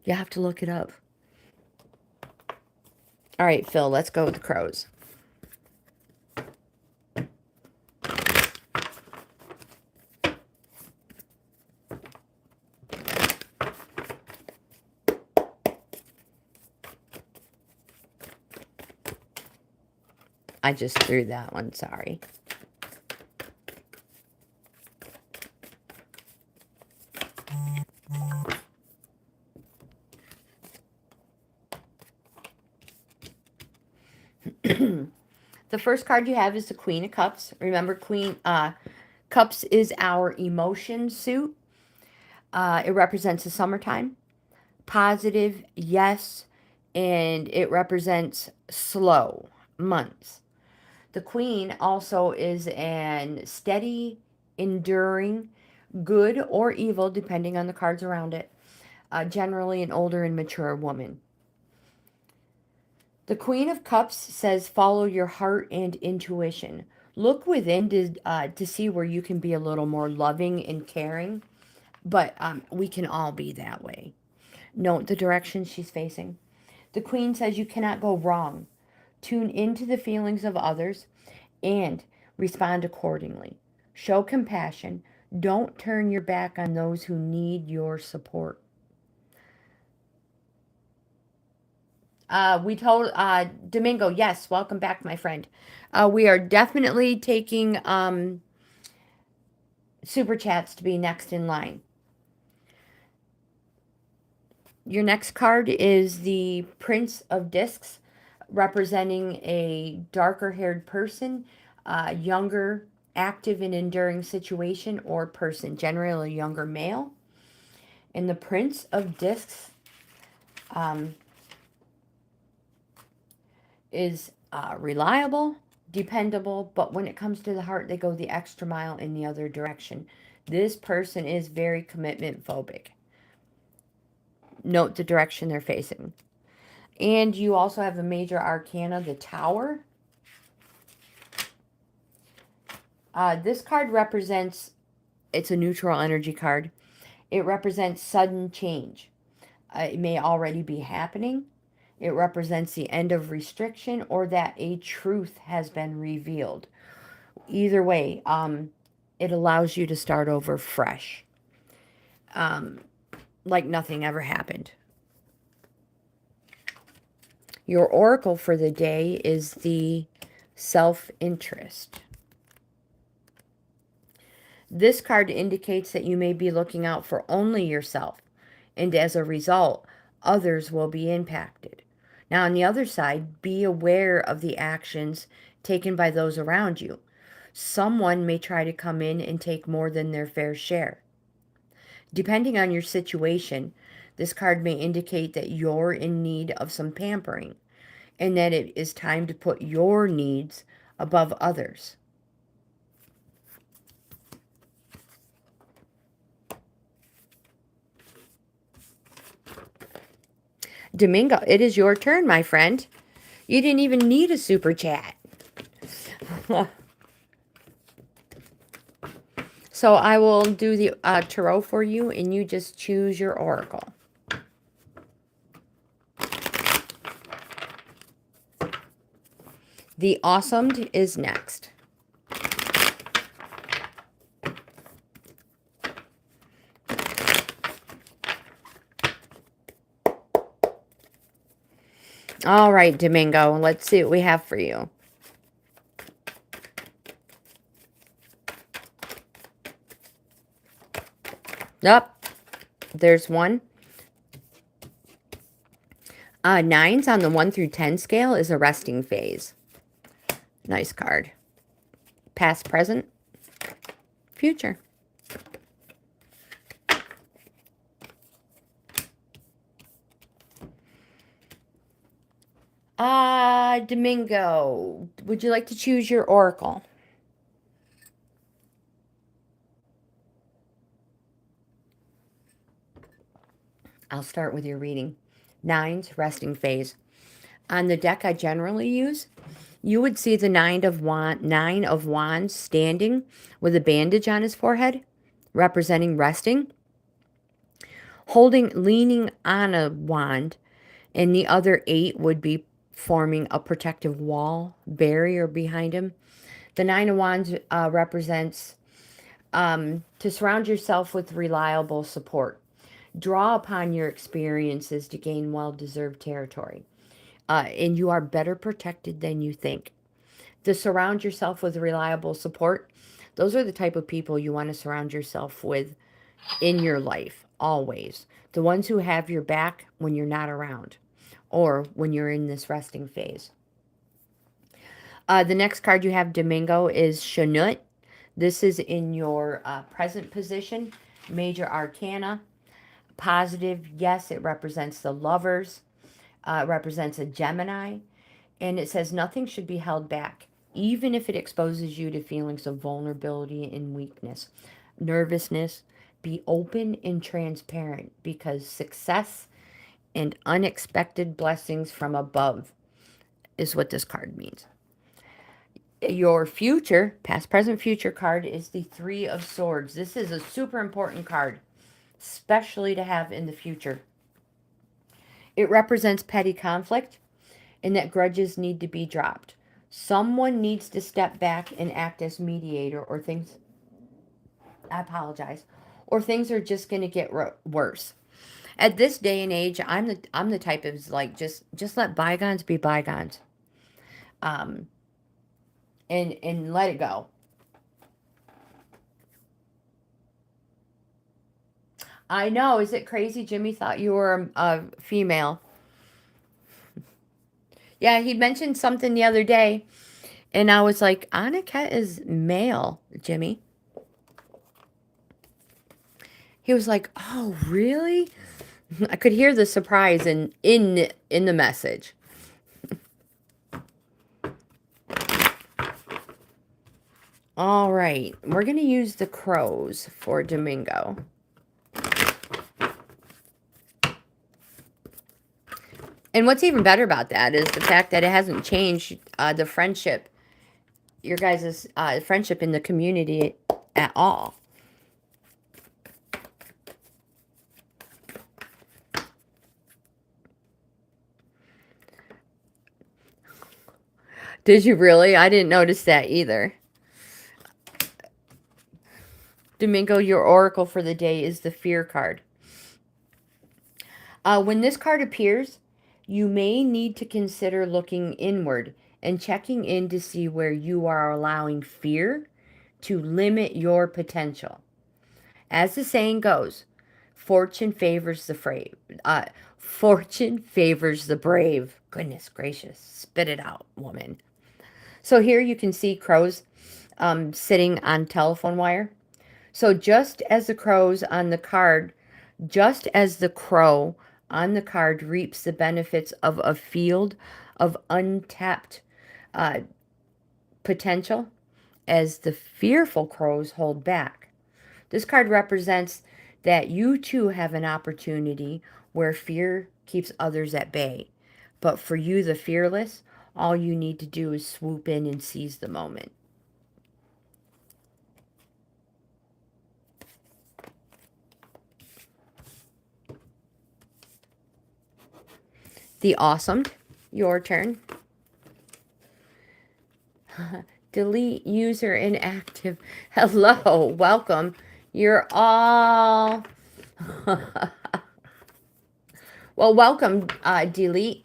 You have to look it up. All right, Phil, let's go with the crows. I just threw that one, sorry. The first card you have is the Queen of Cups. Remember, Cups is our emotion suit. It represents the summertime. Positive, yes, and it represents slow months. The Queen also is an steady, enduring, good or evil, depending on the cards around it, generally an older and mature woman. The Queen of Cups says, follow your heart and intuition. Look within to see where you can be a little more loving and caring. But we can all be that way. Note the direction she's facing. The Queen says you cannot go wrong. Tune into the feelings of others and respond accordingly. Show compassion. Don't turn your back on those who need your support. We told Domingo, yes, welcome back, my friend. We are definitely taking super chats to be next in line. Your next card is the Prince of Discs, representing a darker-haired person, younger, active and enduring situation or person, generally a younger male. And the Prince of Discs is reliable, dependable, but when it comes to the heart, they go the extra mile in the other direction. This person is very commitment phobic. Note the direction they're facing. And you also have a major arcana, the Tower. This card represents, it's a neutral energy card. It represents sudden change. It may already be happening. It represents the end of restriction or that a truth has been revealed. Either way, it allows you to start over fresh. Like nothing ever happened. Your oracle for the day is the self-interest. This card indicates that you may be looking out for only yourself, and as a result, others will be impacted. Now, on the other side, be aware of the actions taken by those around you. Someone may try to come in and take more than their fair share. Depending on your situation, this card may indicate that you're in need of some pampering and that it is time to put your needs above others. Domingo, it is your turn, my friend. You didn't even need a super chat. So I will do the tarot for you, and you just choose your oracle. The Awesomed is next. All right, Domingo, let's see what we have for you. Yep, there's one. Nines on the 1 through 10 scale is a resting phase. Nice card. Past, present, future. Domingo, would you like to choose your oracle? I'll start with your reading. Nines, resting phase. On the deck I generally use, you would see the Nine of Wands standing with a bandage on his forehead, representing resting, leaning on a wand, and the other 8 would be forming a protective wall, barrier behind him. The Nine of Wands represents to surround yourself with reliable support. Draw upon your experiences to gain well-deserved territory. And you are better protected than you think. To surround yourself with reliable support, those are the type of people you want to surround yourself with in your life, always. The ones who have your back when you're not around or when you're in this resting phase. The next card you have, Domingo, is Shanut. This is in your present position, Major Arcana. Positive, yes, it represents the Lovers. It represents a Gemini. And it says nothing should be held back, even if it exposes you to feelings of vulnerability and weakness, nervousness. Be open and transparent, because success and unexpected blessings from above is what this card means. Your future, past, present, future card is the Three of Swords. This is a super important card, especially to have in the future. It represents petty conflict and that grudges need to be dropped. Someone needs to step back and act as mediator, or things, I apologize, or things are just going to get worse. At this day and age, I'm the type of like, just let bygones be bygones. And let it go. I know. Is it crazy? Jimmy thought you were a female. Yeah, he mentioned something the other day, and I was like, Anukette is male, Jimmy. He was like, oh, really? I could hear the surprise in the message. All right, we're going to use the crows for Domingo. And what's even better about that is the fact that it hasn't changed the friendship, your guys' friendship in the community at all. Did you really? I didn't notice that either. Domingo, your oracle for the day is the Fear card. When this card appears, you may need to consider looking inward and checking in to see where you are allowing fear to limit your potential. As the saying goes, fortune favors the Fortune favors the brave. Goodness gracious. Spit it out, woman. So here you can see crows sitting on telephone wire. So just as the crows on the card, just as the crow on the card reaps the benefits of a field of untapped potential, as the fearful crows hold back. This card represents that you too have an opportunity where fear keeps others at bay. But for you, the fearless, all you need to do is swoop in and seize the moment. The awesome, your turn. Delete user inactive. Hello, welcome. You're all... well, welcome, delete.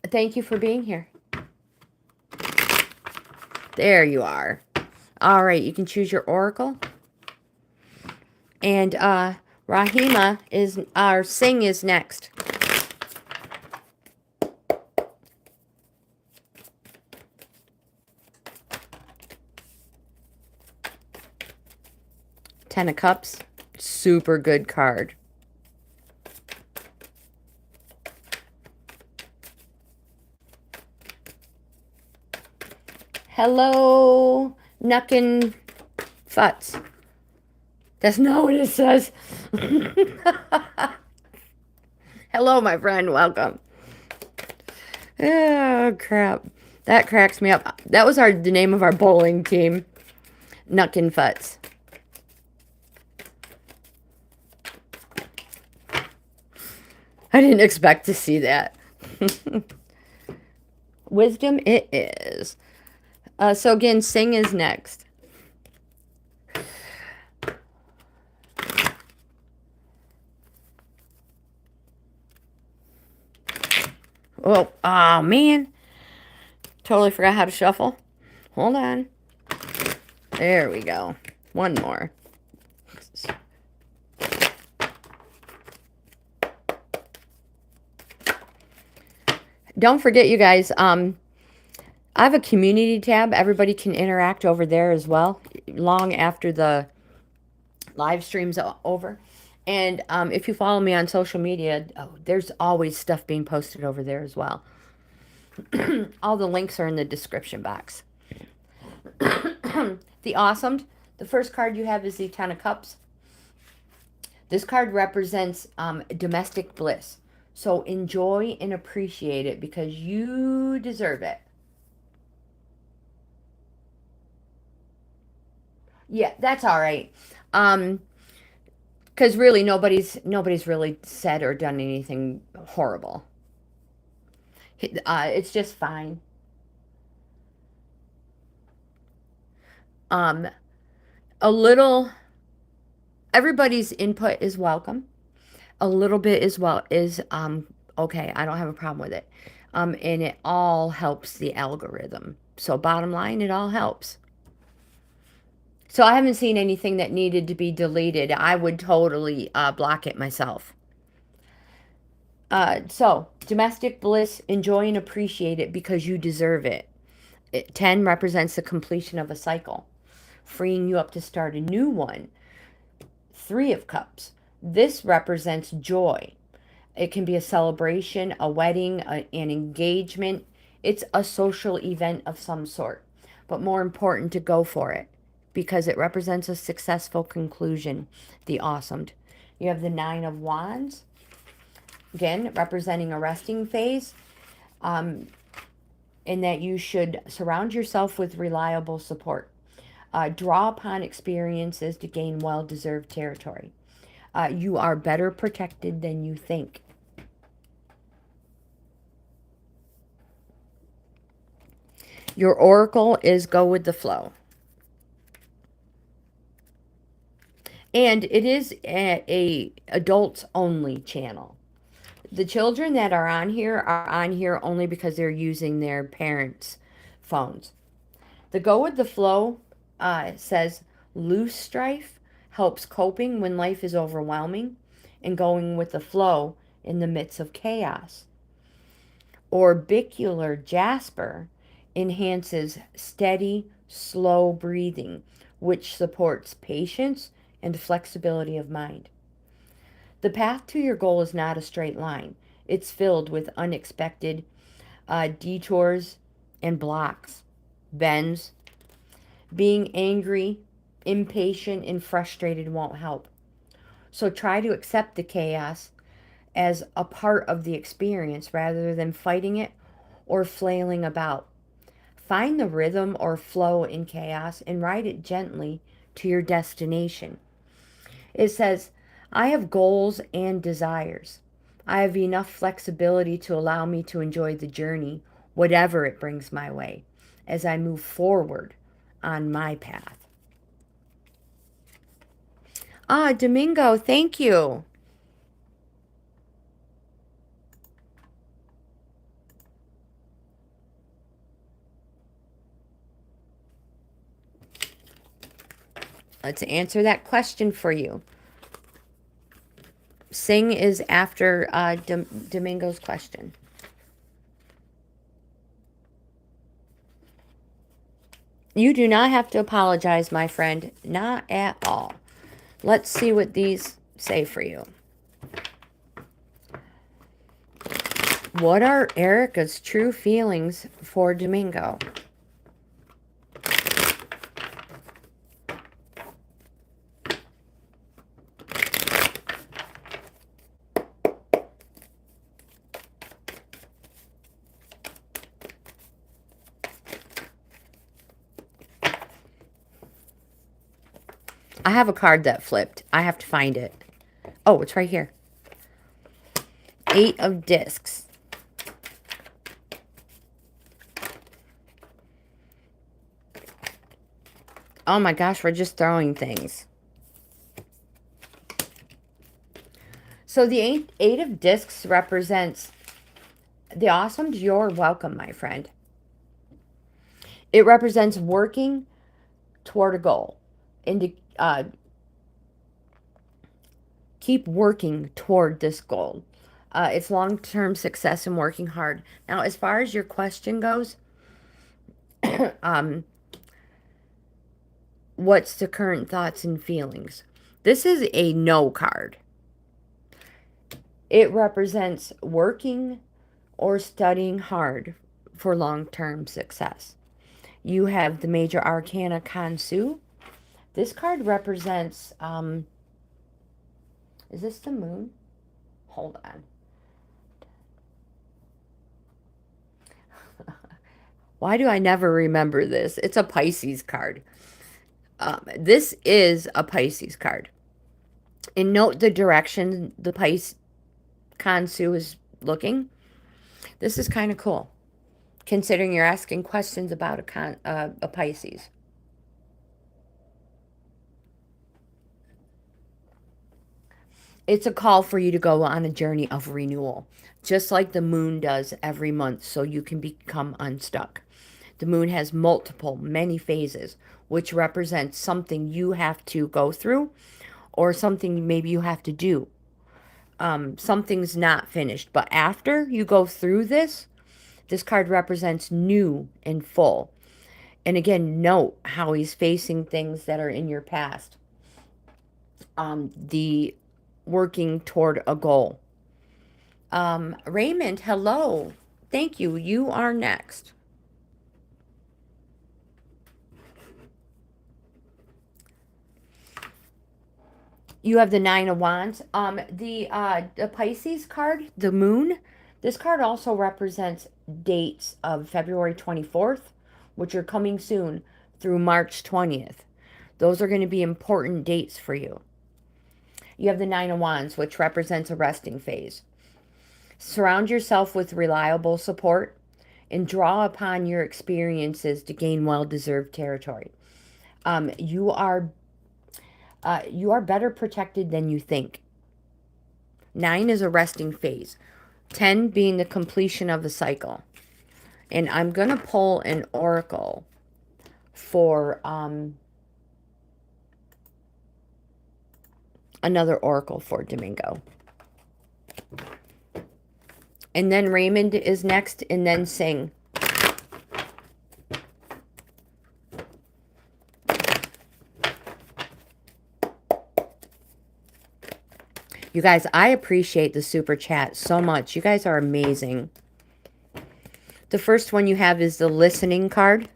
Thank you for being here. There you are. All right, you can choose your oracle. And Rahima is, our Sing is next. Ten of Cups, super good card. Hello, Nuckin Futz. That's not what it says. Hello, my friend. Welcome. Oh, crap. That cracks me up. That was the name of our bowling team. Nuckin Futz. I didn't expect to see that. Wisdom it is. So again, Sing is next. Oh, man. Totally forgot how to shuffle. Hold on. There we go. One more. Don't forget, you guys, I have a community tab. Everybody can interact over there as well, long after the live stream's over. And if you follow me on social media, there's always stuff being posted over there as well. All the links are in the description box. The awesome, the first card you have is the Ten of Cups. This card represents domestic bliss. So enjoy and appreciate it because you deserve it. Yeah, that's all right. Because really nobody's really said or done anything horrible. It's just fine. A little, everybody's input is welcome. A little bit is okay. I don't have a problem with it. And it all helps the algorithm. So bottom line, it all helps. So I haven't seen anything that needed to be deleted. I would totally block it myself. So domestic bliss, enjoy and appreciate it because you deserve it. 10 represents the completion of a cycle, freeing you up to start a new one. 3 of Cups. This represents joy. It can be a celebration, a wedding, an engagement. It's a social event of some sort. But more important to go for it because it represents a successful conclusion. The awesome. You have the 9 of Wands. Again, representing a resting phase. In that you should surround yourself with reliable support. Draw upon experiences to gain well-deserved territory. You are better protected than you think. Your oracle is go with the flow. And it is a adults only channel. The children that are on here only because they're using their parents' phones. The go with the flow says, Loose strife helps coping when life is overwhelming and going with the flow in the midst of chaos. Orbicular jasper enhances steady, slow breathing, which supports patience and flexibility of mind. The path to your goal is not a straight line. It's filled with unexpected detours and blocks, bends. Being angry, impatient, and frustrated won't help. So try to accept the chaos as a part of the experience rather than fighting it or flailing about. Find the rhythm or flow in chaos and ride it gently to your destination. It says, I have goals and desires. I have enough flexibility to allow me to enjoy the journey, whatever it brings my way, as I move forward on my path. Domingo, thank you. Let's answer that question for you. Sing is after Domingo's question. You do not have to apologize, my friend. Not at all. Let's see what these say for you. What are Erica's true feelings for Domingo? I have a card that flipped. I have to find it. Oh, it's right here. 8 of discs. Oh my gosh, we're just throwing things. So the eight of discs represents the awesomes. You're welcome, my friend. It represents working toward a goal. And to keep working toward this goal. It's long-term success and working hard. Now, as far as your question goes, what's the current thoughts and feelings? This is a no card. It represents working or studying hard for long-term success. You have the major arcana Kansu. This card represents, is this the moon? Hold on. Why do I never remember this? It's a Pisces card. This is a Pisces card. And note the direction the Kansu is looking. This is kind of cool, considering you're asking questions about a Pisces. It's a call for you to go on a journey of renewal, just like the moon does every month, so you can become unstuck. The moon has many phases, which represents something you have to go through or something maybe you have to do. Something's not finished, but after you go through this card represents new and full. And again, note how he's facing things that are in your past. The working toward a goal. Raymond, hello. Thank you. You are next. You have the 9 of Wands. The Pisces card, the moon, this card also represents dates of February 24th, which are coming soon, through March 20th. Those are going to be important dates for you. You have the 9 of Wands, which represents a resting phase. Surround yourself with reliable support and draw upon your experiences to gain well-deserved territory. You are better protected than you think. 9 is a resting phase. 10 being the completion of the cycle. And I'm going to pull an oracle for Another oracle for Domingo. And then Raymond is next, and then Sing. You guys, I appreciate the super chat so much. You guys are amazing. The first one you have is the listening card.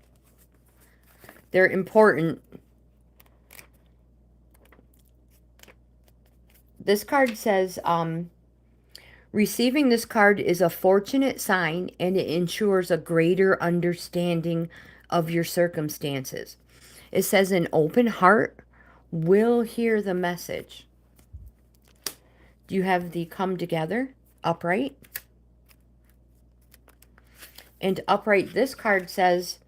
They're important. This card says, receiving this card is a fortunate sign, and it ensures a greater understanding of your circumstances. It says an open heart will hear the message. You have the come together, upright. And upright, this card says,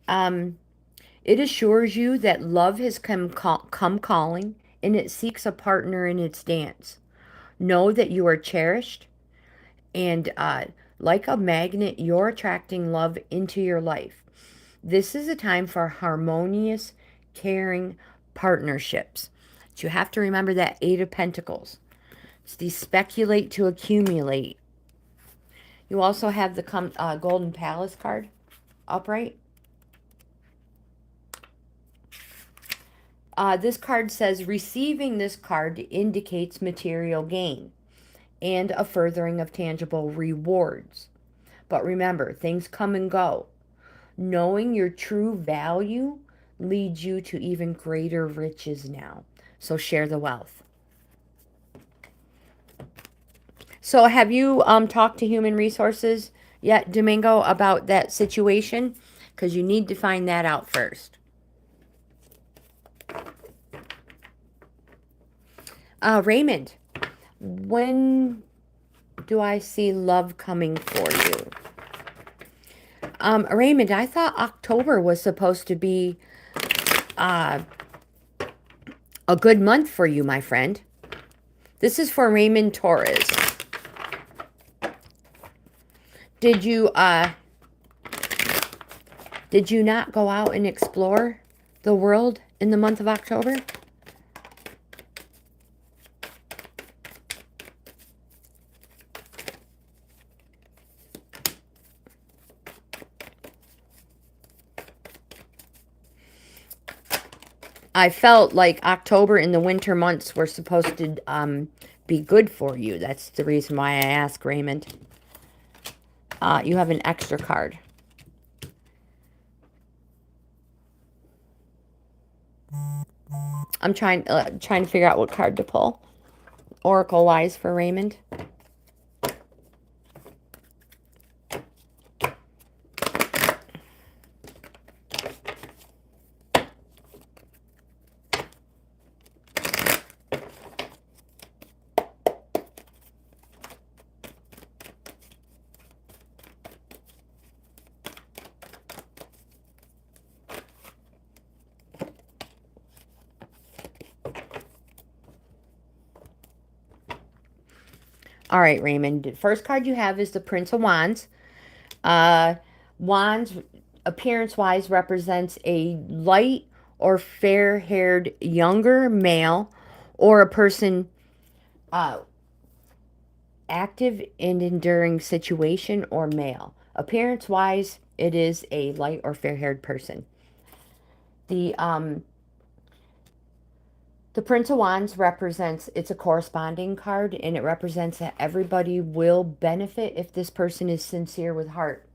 it assures you that love has come calling, and it seeks a partner in its dance. Know that you are cherished, and like a magnet, you're attracting love into your life. This is a time for harmonious, caring partnerships. But you have to remember that Eight of Pentacles. It's the speculate to accumulate. You also have the Golden Palace card, upright. This card says, receiving this card indicates material gain and a furthering of tangible rewards. But remember, things come and go. Knowing your true value leads you to even greater riches now. So share the wealth. So have you talked to Human Resources yet, Domingo, about that situation? Because you need to find that out first. Raymond, when do I see love coming for you? Raymond, I thought October was supposed to be a good month for you, my friend. This is for Raymond Torres. Did you not go out and explore the world in the month of October? I felt like October and the winter months were supposed to be good for you. That's the reason why I asked, Raymond. You have an extra card. I'm trying to figure out what card to pull. Oracle-wise for Raymond. All right, Raymond. The first card you have is the Prince of Wands. Wands, appearance-wise, represents a light or fair-haired younger male or a person active and enduring situation or male. Appearance-wise, it is a light or fair-haired person. The Prince of Wands represents, it's a corresponding card, and it represents that everybody will benefit if this person is sincere with heart.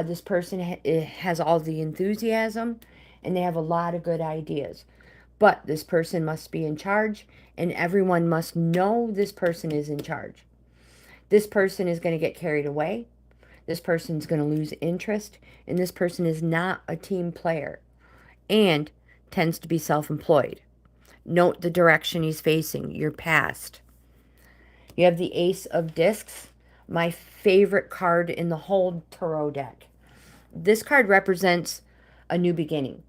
This person has all the enthusiasm, and they have a lot of good ideas. But this person must be in charge, and everyone must know this person is in charge. This person is going to get carried away. This person is going to lose interest, and this person is not a team player and tends to be self-employed. Note the direction he's facing, your past. You have the Ace of Discs, my favorite card in the whole tarot deck. This card represents a new beginning,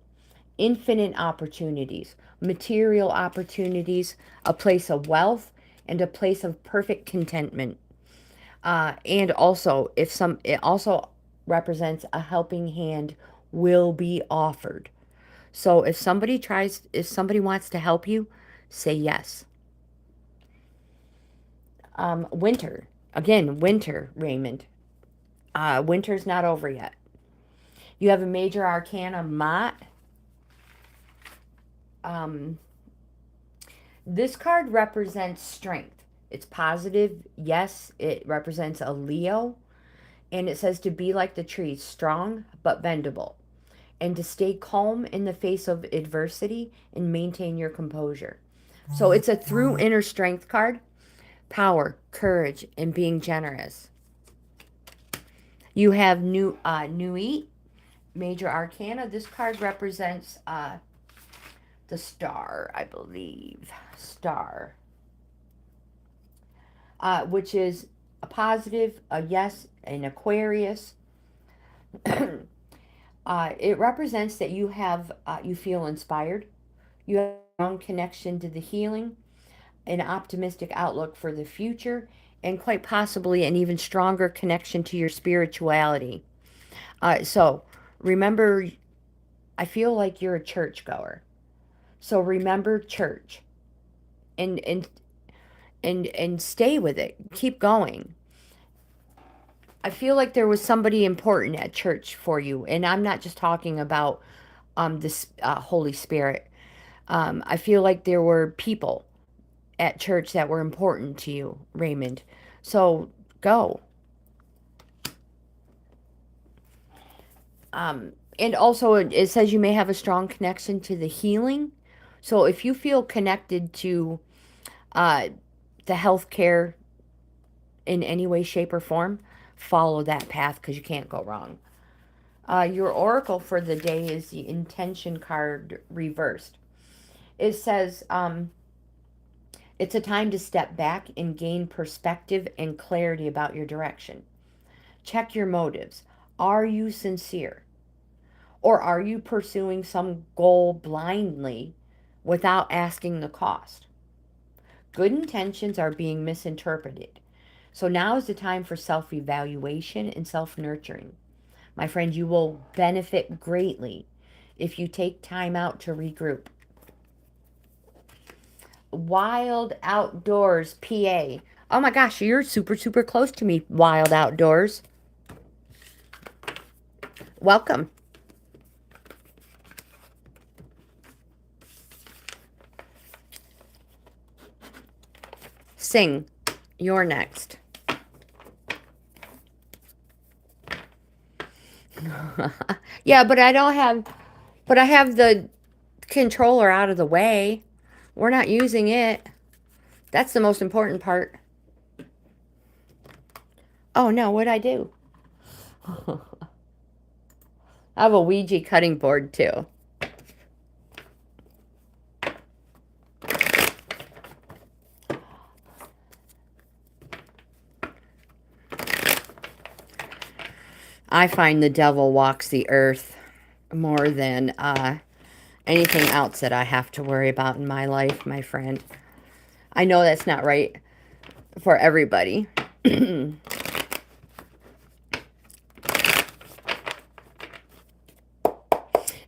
infinite opportunities, material opportunities, a place of wealth, and a place of perfect contentment. And also, it also represents a helping hand will be offered. So if somebody wants to help you, say yes. Winter. Again, winter, Raymond. Winter's not over yet. You have a major arcana, Mott. This card represents strength. It's positive. Yes, it represents a Leo. And it says to be like the trees, strong but bendable. And to stay calm in the face of adversity and maintain your composure. So it's a through inner strength card. Power, courage, and being generous. You have Nui, major arcana. This card represents the star, I believe. Star. Which is a positive, a yes, an Aquarius. It represents that you have, you feel inspired. You have a strong connection to the healing, an optimistic outlook for the future, and quite possibly an even stronger connection to your spirituality. So remember, I feel like you're a churchgoer. So remember church, and stay with it. Keep going. I feel like there was somebody important at church for you, and I'm not just talking about this Holy Spirit. I feel like there were people at church that were important to you, Raymond. So go. And also, it says you may have a strong connection to the healing. So if you feel connected to the healthcare in any way, shape, or form, follow that path because you can't go wrong. Your oracle for the day is the intention card reversed. It says it's a time to step back and gain perspective and clarity about your direction. Check your motives. Are you sincere? Or are you pursuing some goal blindly without asking the cost? Good intentions are being misinterpreted. So now is the time for self-evaluation and self-nurturing. My friend, you will benefit greatly if you take time out to regroup. Wild Outdoors, PA. Oh my gosh, you're super, super close to me, Wild Outdoors. Welcome. Sing, you're next. Yeah, but I don't have, but I have the controller out of the way. We're not using it. That's the most important part. Oh no, what'd I do? I have a Ouija cutting board too. I find the devil walks the earth more than anything else that I have to worry about in my life, my friend. I know that's not right for everybody.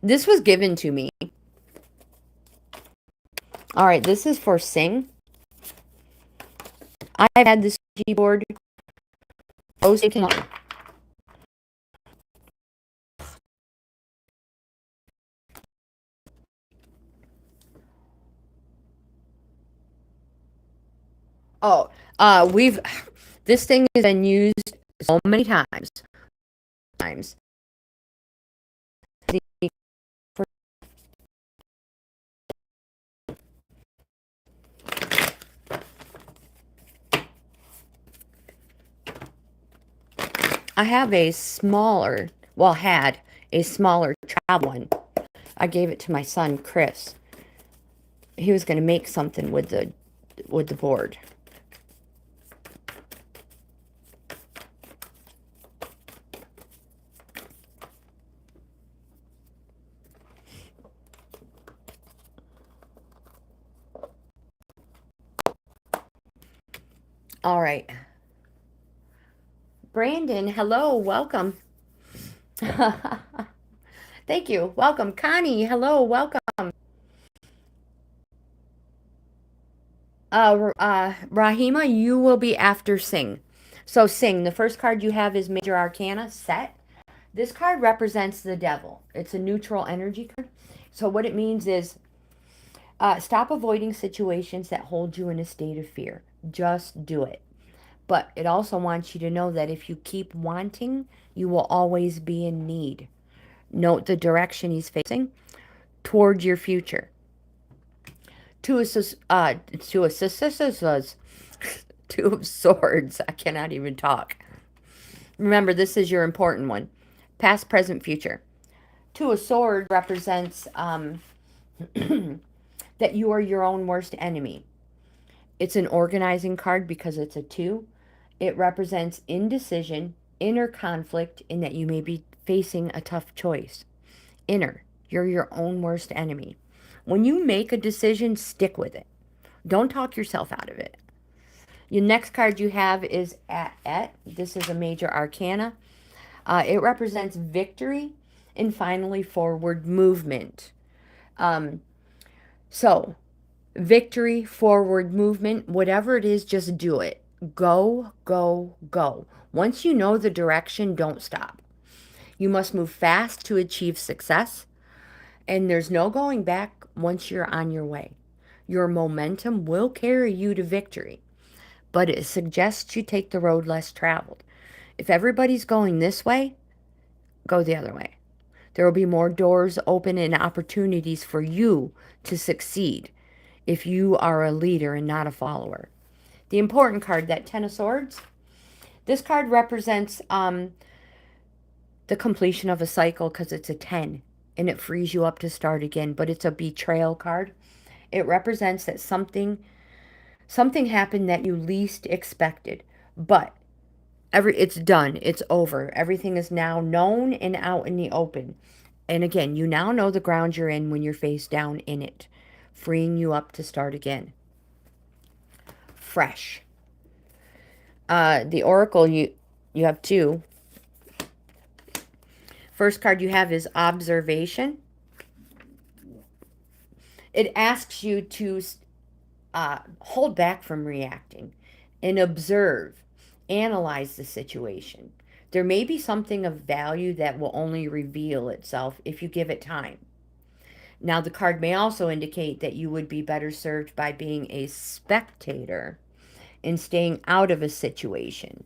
This was given to me. All right, this is for Sing. I've had this keyboard. Oh, this thing has been used so many times. I have a smaller, well, had a smaller travel one. I gave it to my son, Chris. He was going to make something with the board. All right. Brandon, hello, welcome. Thank you. Welcome. Connie, hello, welcome. Rahima, you will be after Sing. So Sing, the first card you have is Major Arcana, Set. This card represents the devil. It's a neutral energy card. So what it means is stop avoiding situations that hold you in a state of fear. Just do it. But it also wants you to know that if you keep wanting, you will always be in need. Note the direction he's facing towards your future. Two of Swords. I cannot even talk. Remember, this is your important one. Past, present, future. Two of Swords represents that you are your own worst enemy. It's an organizing card because it's a 2. It represents indecision, inner conflict, in that you may be facing a tough choice. Inner, you're your own worst enemy. When you make a decision, stick with it. Don't talk yourself out of it. Your next card you have is At. This is a Major Arcana. It represents victory and finally forward movement. So, victory, forward movement, whatever it is, just do it. Go, go, go. Once you know the direction, don't stop. You must move fast to achieve success, and there's no going back once you're on your way. Your momentum will carry you to victory, but it suggests you take the road less traveled. If everybody's going this way, go the other way. There will be more doors open and opportunities for you to succeed if you are a leader and not a follower. The important card, that 10 of Swords, this card represents the completion of a cycle because it's a 10 and it frees you up to start again, but it's a betrayal card. It represents that something happened that you least expected, but it's done. It's over. Everything is now known and out in the open. And again, you now know the ground you're in when you're face down in it, freeing you up to start again. Fresh. The Oracle, you have 2. First card you have is Observation. It asks you to hold back from reacting and observe, analyze the situation. There may be something of value that will only reveal itself if you give it time. Now, the card may also indicate that you would be better served by being a spectator and staying out of a situation.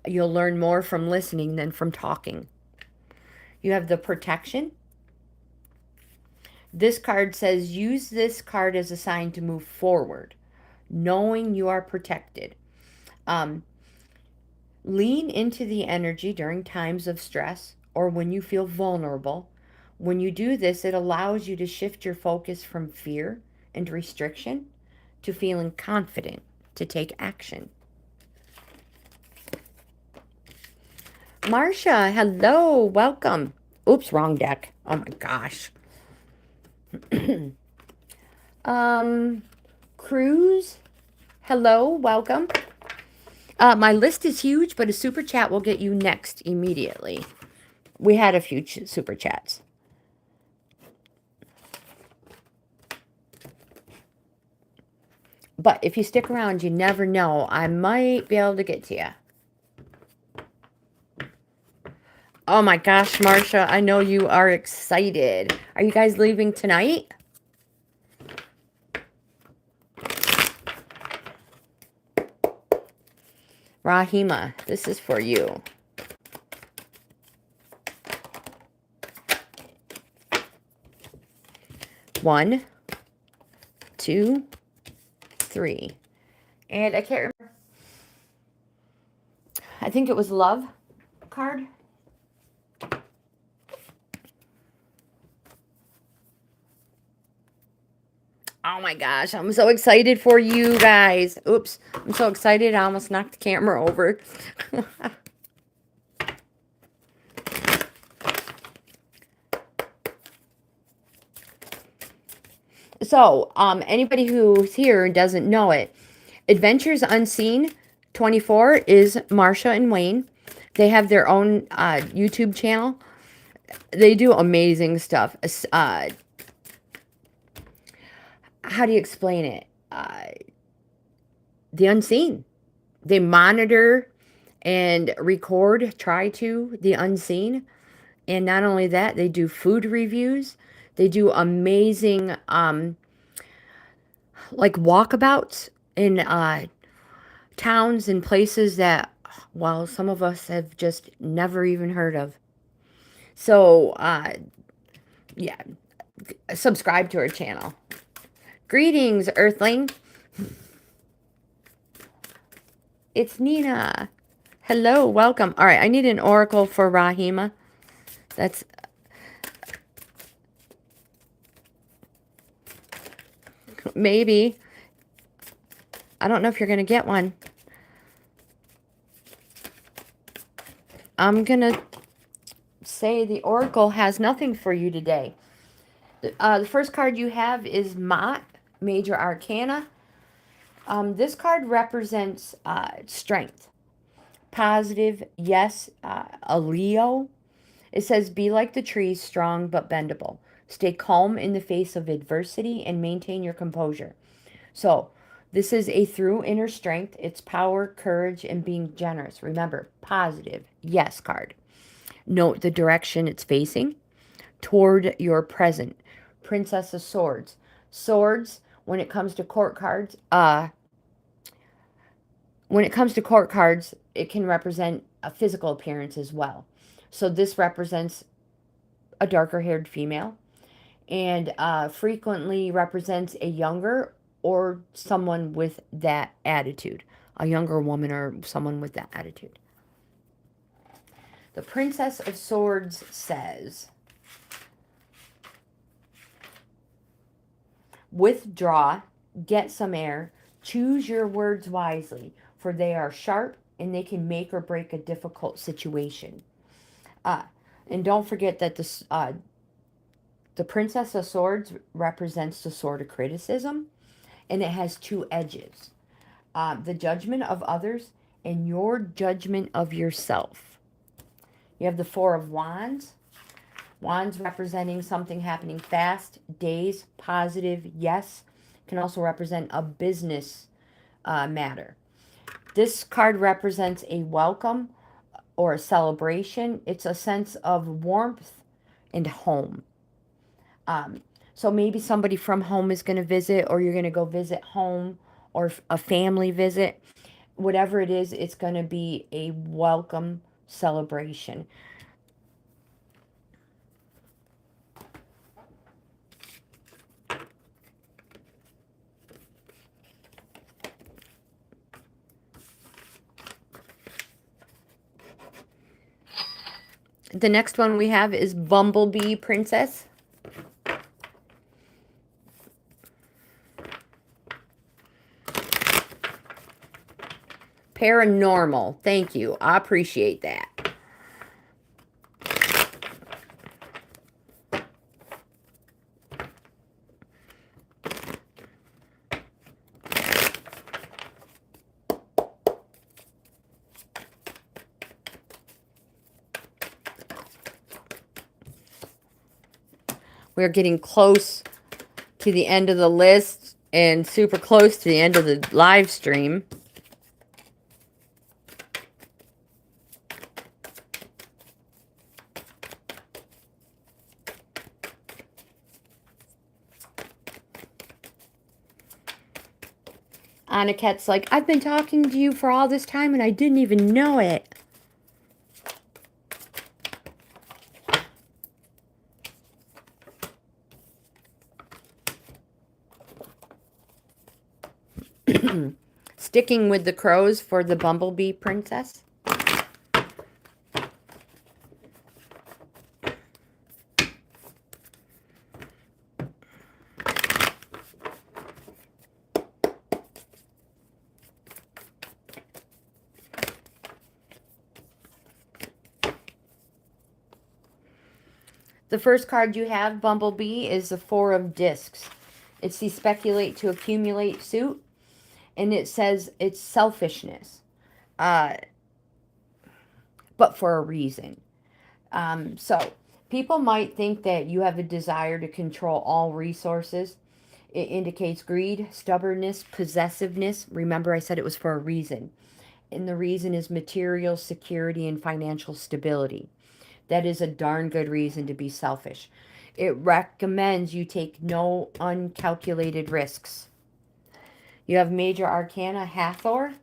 You'll learn more from listening than from talking. You have the Protection. This card says use this card as a sign to move forward, knowing you are protected. Lean into the energy during times of stress or when you feel vulnerable. When you do this, it allows you to shift your focus from fear and restriction to feeling confident to take action. Marcia, hello, welcome. Oops, wrong deck. Oh my gosh. Cruz, hello, welcome. My list is huge, but a super chat will get you next immediately. We had a few super chats. But if you stick around, you never know. I might be able to get to you. Oh my gosh, Marcia, I know you are excited. Are you guys leaving tonight? Rahima, this is for you. One, 2, 3. And I can't remember. I think it was Love card. Oh my gosh, I'm so excited for you guys. Oops, I'm so excited I almost knocked the camera over. So, anybody who's here and doesn't know it, Adventures Unseen 24 is Marcia and Wayne. They have their own YouTube channel. They do amazing stuff. How do you explain it? the unseen. They monitor and record, try to, the unseen. And not only that, they do food reviews. They do amazing, like walkabouts in towns and places that, well, some of us have just never even heard of. So, yeah, subscribe to our channel. Greetings, Earthling. It's Nina. Hello, welcome. All right, I need an oracle for Rahima. That's maybe. I don't know if you're going to get one. I'm going to say the oracle has nothing for you today. The first card you have is Mott, Major Arcana. This card represents strength. Positive, yes, a Leo. It says, be like the trees, strong but bendable. Stay calm in the face of adversity and maintain your composure. So, this is a through inner strength. It's power, courage, and being generous. Remember, positive, yes card. Note the direction it's facing toward your present. Princess of Swords. Swords, when it comes to court cards, it can represent a physical appearance as well. So this represents a darker haired female and frequently represents a younger or someone with that attitude. A younger woman or someone with that attitude. The Princess of Swords says, withdraw, get some air, choose your words wisely, for they are sharp and they can make or break a difficult situation. And don't forget that the Princess of Swords represents the sword of criticism, and it has two edges. The judgment of others and your judgment of yourself. You have the Four of Wands. Wands representing something happening fast, days, positive, yes. Can also represent a business matter. This card represents a welcome or a celebration. It's a sense of warmth and home. So maybe somebody from home is going to visit, or you're going to go visit home, or a family visit. Whatever it is, it's going to be a welcome celebration. The next one we have is Bumblebee Princess. Paranormal. Thank you. I appreciate that. We're getting close to the end of the list and super close to the end of the live stream. Anukette's like, I've been talking to you for all this time and I didn't even know it. Sticking with the crows for the Bumblebee Princess. The first card you have, Bumblebee, is the Four of Discs. It's the speculate to accumulate suit. And it says it's selfishness. But for a reason. So, people might think that you have a desire to control all resources. It indicates greed, stubbornness, possessiveness. Remember, I said it was for a reason. And the reason is material security and financial stability. That is a darn good reason to be selfish. It recommends you take no uncalculated risks. You have Major Arcana Hathor.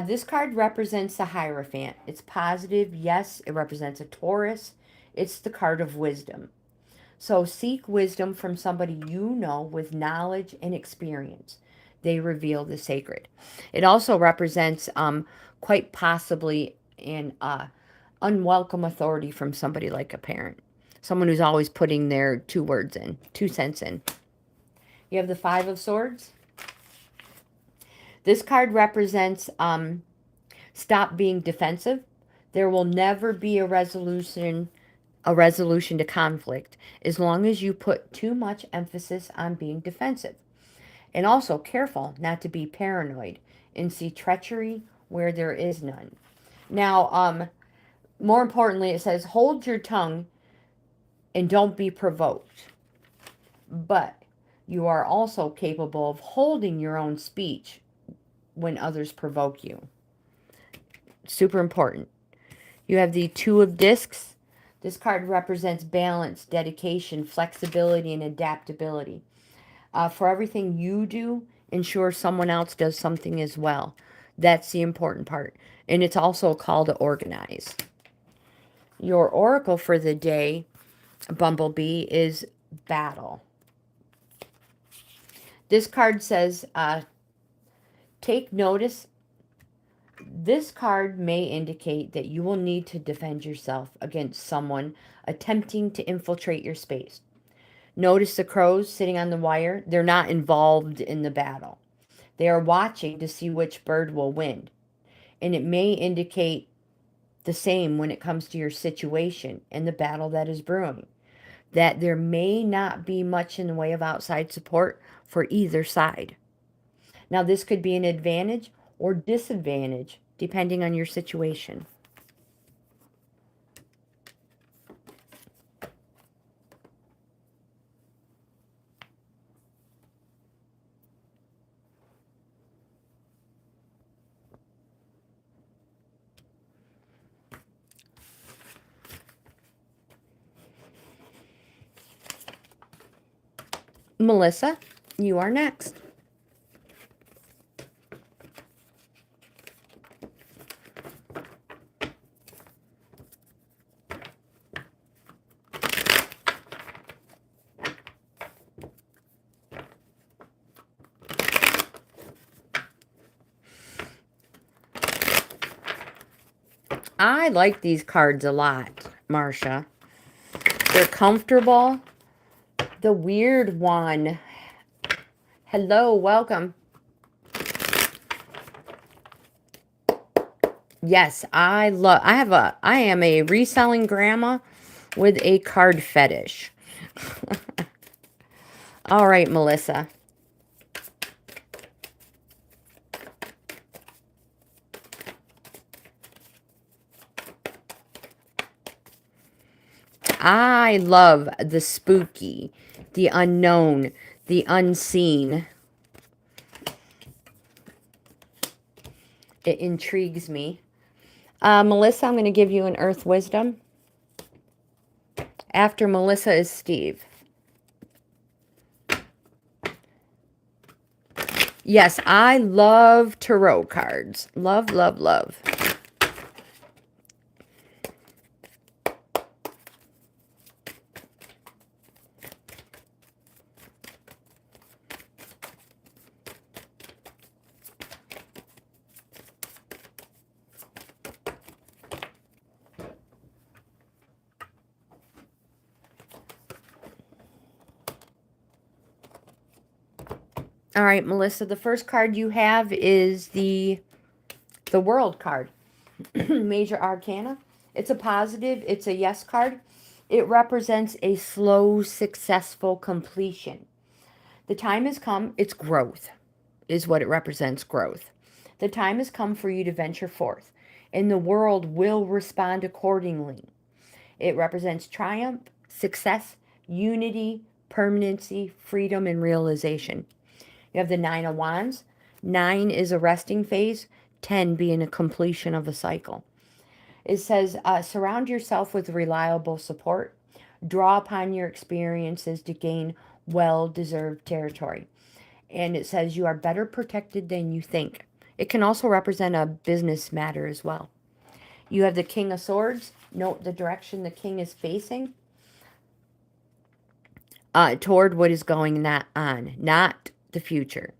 This card represents the Hierophant. It's positive. Yes, it represents a Taurus. It's the card of wisdom. So seek wisdom from somebody you know with knowledge and experience. They reveal the sacred. It also represents quite possibly an unwelcome authority from somebody like a parent. Someone who's always putting their 2 cents in. You have the Five of Swords. This card represents stop being defensive. There will never be a resolution to conflict as long as you put too much emphasis on being defensive. And also careful not to be paranoid and see treachery where there is none. Now, more importantly, it says hold your tongue and don't be provoked. But you are also capable of holding your own speech when others provoke you. Super important. You have the Two of Discs. This card represents balance, dedication, flexibility, and adaptability. For everything you do, ensure someone else does something as well. That's the important part. And it's also a call to organize. Your oracle for the day, Bumblebee, is Battle. This card says, take notice. This card may indicate that you will need to defend yourself against someone attempting to infiltrate your space. Notice the crows sitting on the wire. They're not involved in the battle. They are watching to see which bird will win. And it may indicate the same when it comes to your situation and the battle that is brewing. That there may not be much in the way of outside support for either side. Now, this could be an advantage or disadvantage depending on your situation. Melissa, you are next. I like these cards a lot, Marcia. They're comfortable. The weird one. Hello, welcome. Yes, I am a reselling grandma with a card fetish. All right, Melissa. I love the spooky, the unknown, the unseen. It intrigues me. Melissa, I'm going to give you an Earth Wisdom. After Melissa is Steve. Yes, I love tarot cards. Love, love, love. All right, Melissa, the first card you have is the World card. Major Arcana. It's a positive. It's a yes card. It represents a slow, successful completion. The time has come. It's growth is what it represents, growth. The time has come for you to venture forth, and the world will respond accordingly. It represents triumph, success, unity, permanency, freedom, and realization. You have the 9 of Wands. 9 is a resting phase, 10 being a completion of a cycle. It says, surround yourself with reliable support. Draw upon your experiences to gain well-deserved territory. And it says you are better protected than you think. It can also represent a business matter as well. You have the King of Swords. Note the direction the king is facing toward what is going on, not the future.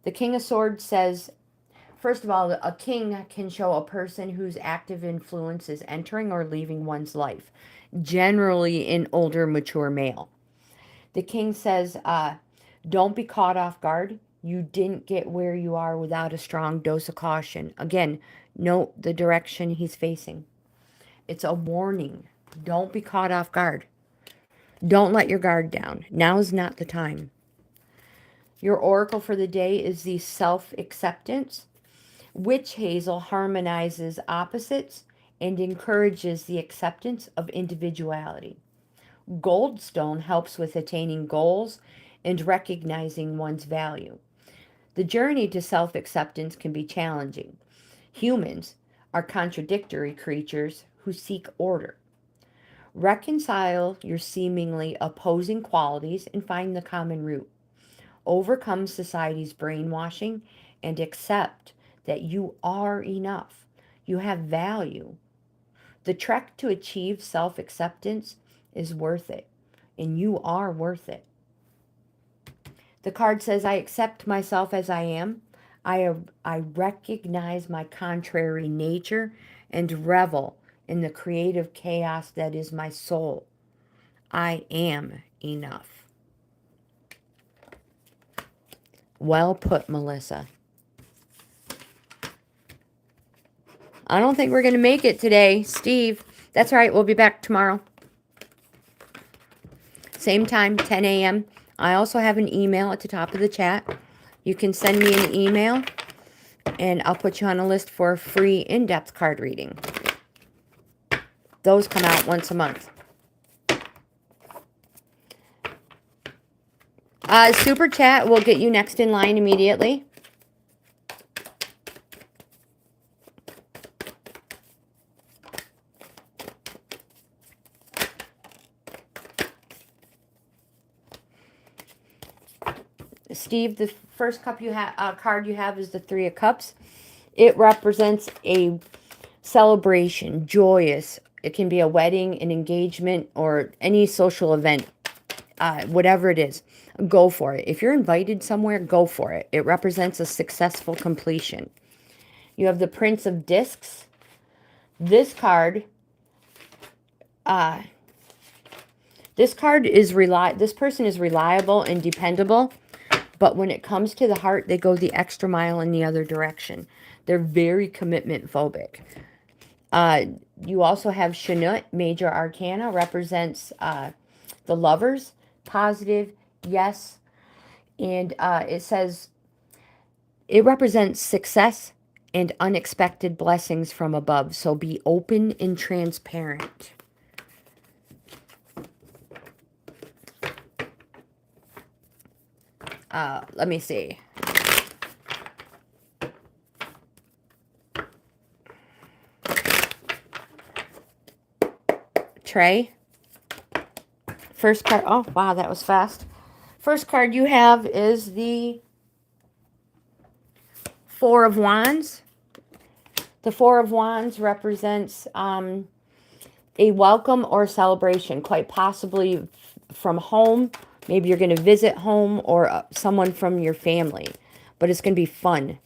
The King of Swords says, first of all, a king can show a person whose active influence is entering or leaving one's life, generally an older, mature male. The king says, don't be caught off guard. You didn't get where you are without a strong dose of caution. Again, note the direction he's facing. It's a warning. Don't be caught off guard. Don't let your guard down. Now is not the time. Your oracle for the day is the self-acceptance. Witch hazel harmonizes opposites and encourages the acceptance of individuality. Goldstone helps with attaining goals and recognizing one's value. The journey to self-acceptance can be challenging. Humans are contradictory creatures who seek order. Reconcile your seemingly opposing qualities and find the common root. Overcome society's brainwashing and accept that you are enough. You have value. The trek to achieve self-acceptance is worth it, and you are worth it. The card says, I accept myself as I am. I recognize my contrary nature and revel in the creative chaos that is my soul. I am enough. Well put, Melissa. I don't think we're going to make it today, Steve. That's all right. We'll be back tomorrow. Same time, 10 a.m. I also have an email at the top of the chat. You can send me an email, and I'll put you on a list for a free in-depth card reading. Those come out once a month. Super chat will get you next in line immediately. Steve, the first card you have is the Three of Cups. It represents a celebration, joyous. It can be a wedding, an engagement, or any social event. Whatever it is, go for it. If you're invited somewhere, go for it. It represents a successful completion. You have the Prince of Discs. This card this person is reliable and dependable, but when it comes to the heart, they go the extra mile in the other direction. They're very commitment phobic. You also have Shanut, Major Arcana, represents the lovers, positive, yes. And it says it represents success and unexpected blessings from above. So be open and transparent. Let me see. Trey. First card. Oh, wow, that was fast. First card you have is the Four of Wands. The Four of Wands represents a welcome or celebration, quite possibly from home. Maybe you're going to visit home or someone from your family. But it's going to be fun.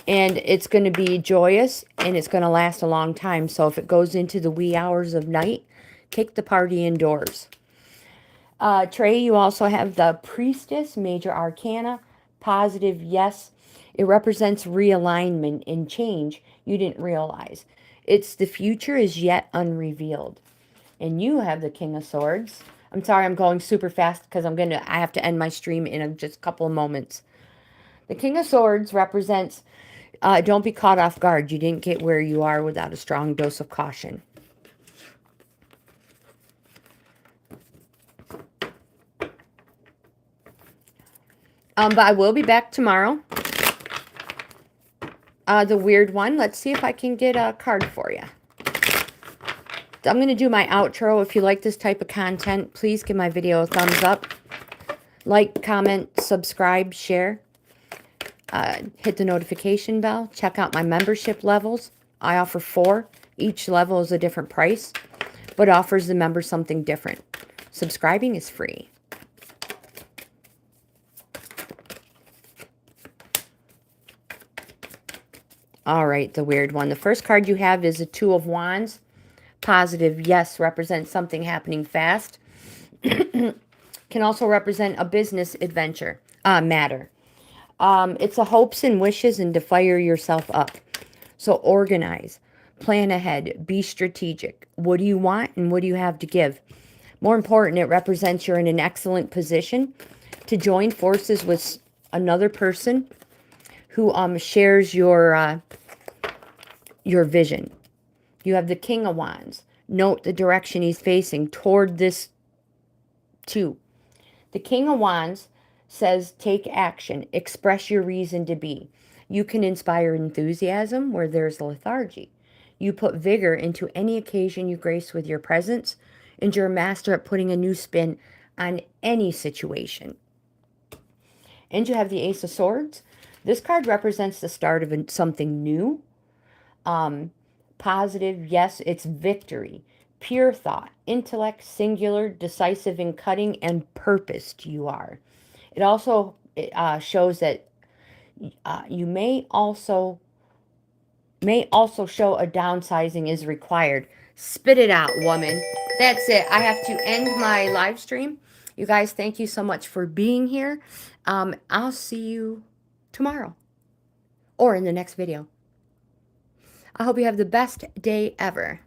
And it's going to be joyous, and it's going to last a long time. So if it goes into the wee hours of night, take the party indoors. Trey, you also have the Priestess, Major Arcana, positive, yes. It represents realignment and change you didn't realize. It's the future is yet unrevealed. And you have the King of Swords. I'm sorry, I'm going super fast because I have to end my stream in just a couple of moments. The King of Swords represents, don't be caught off guard. You didn't get where you are without a strong dose of caution. But I will be back tomorrow. The weird one. Let's see if I can get a card for you. I'm going to do my outro. If you like this type of content, please give my video a thumbs up. Like, comment, subscribe, share. Hit the notification bell. Check out my membership levels. I offer 4. Each level is a different price, but offers the member something different. Subscribing is free. All right, the weird one. The first card you have is a 2 of Wands. Positive, yes, represents something happening fast. Can also represent a business adventure, matter. It's a hopes and wishes and to fire yourself up. So organize, plan ahead, be strategic. What do you want and what do you have to give? More important, it represents you're in an excellent position to join forces with another person who shares your vision. You have the King of Wands. Note the direction he's facing toward this 2. The King of Wands says take action, express your reason to be. You can inspire enthusiasm where there's lethargy. You put vigor into any occasion you grace with your presence, and you're a master at putting a new spin on any situation. And you have the Ace of Swords. This card represents the start of something new. Positive, yes, it's victory. Pure thought, intellect, singular, decisive in cutting, and purposed you are. It also shows that you may also show a downsizing is required. Spit it out, woman. That's it. I have to end my live stream. You guys, thank you so much for being here. I'll see you tomorrow or in the next video. I hope you have the best day ever.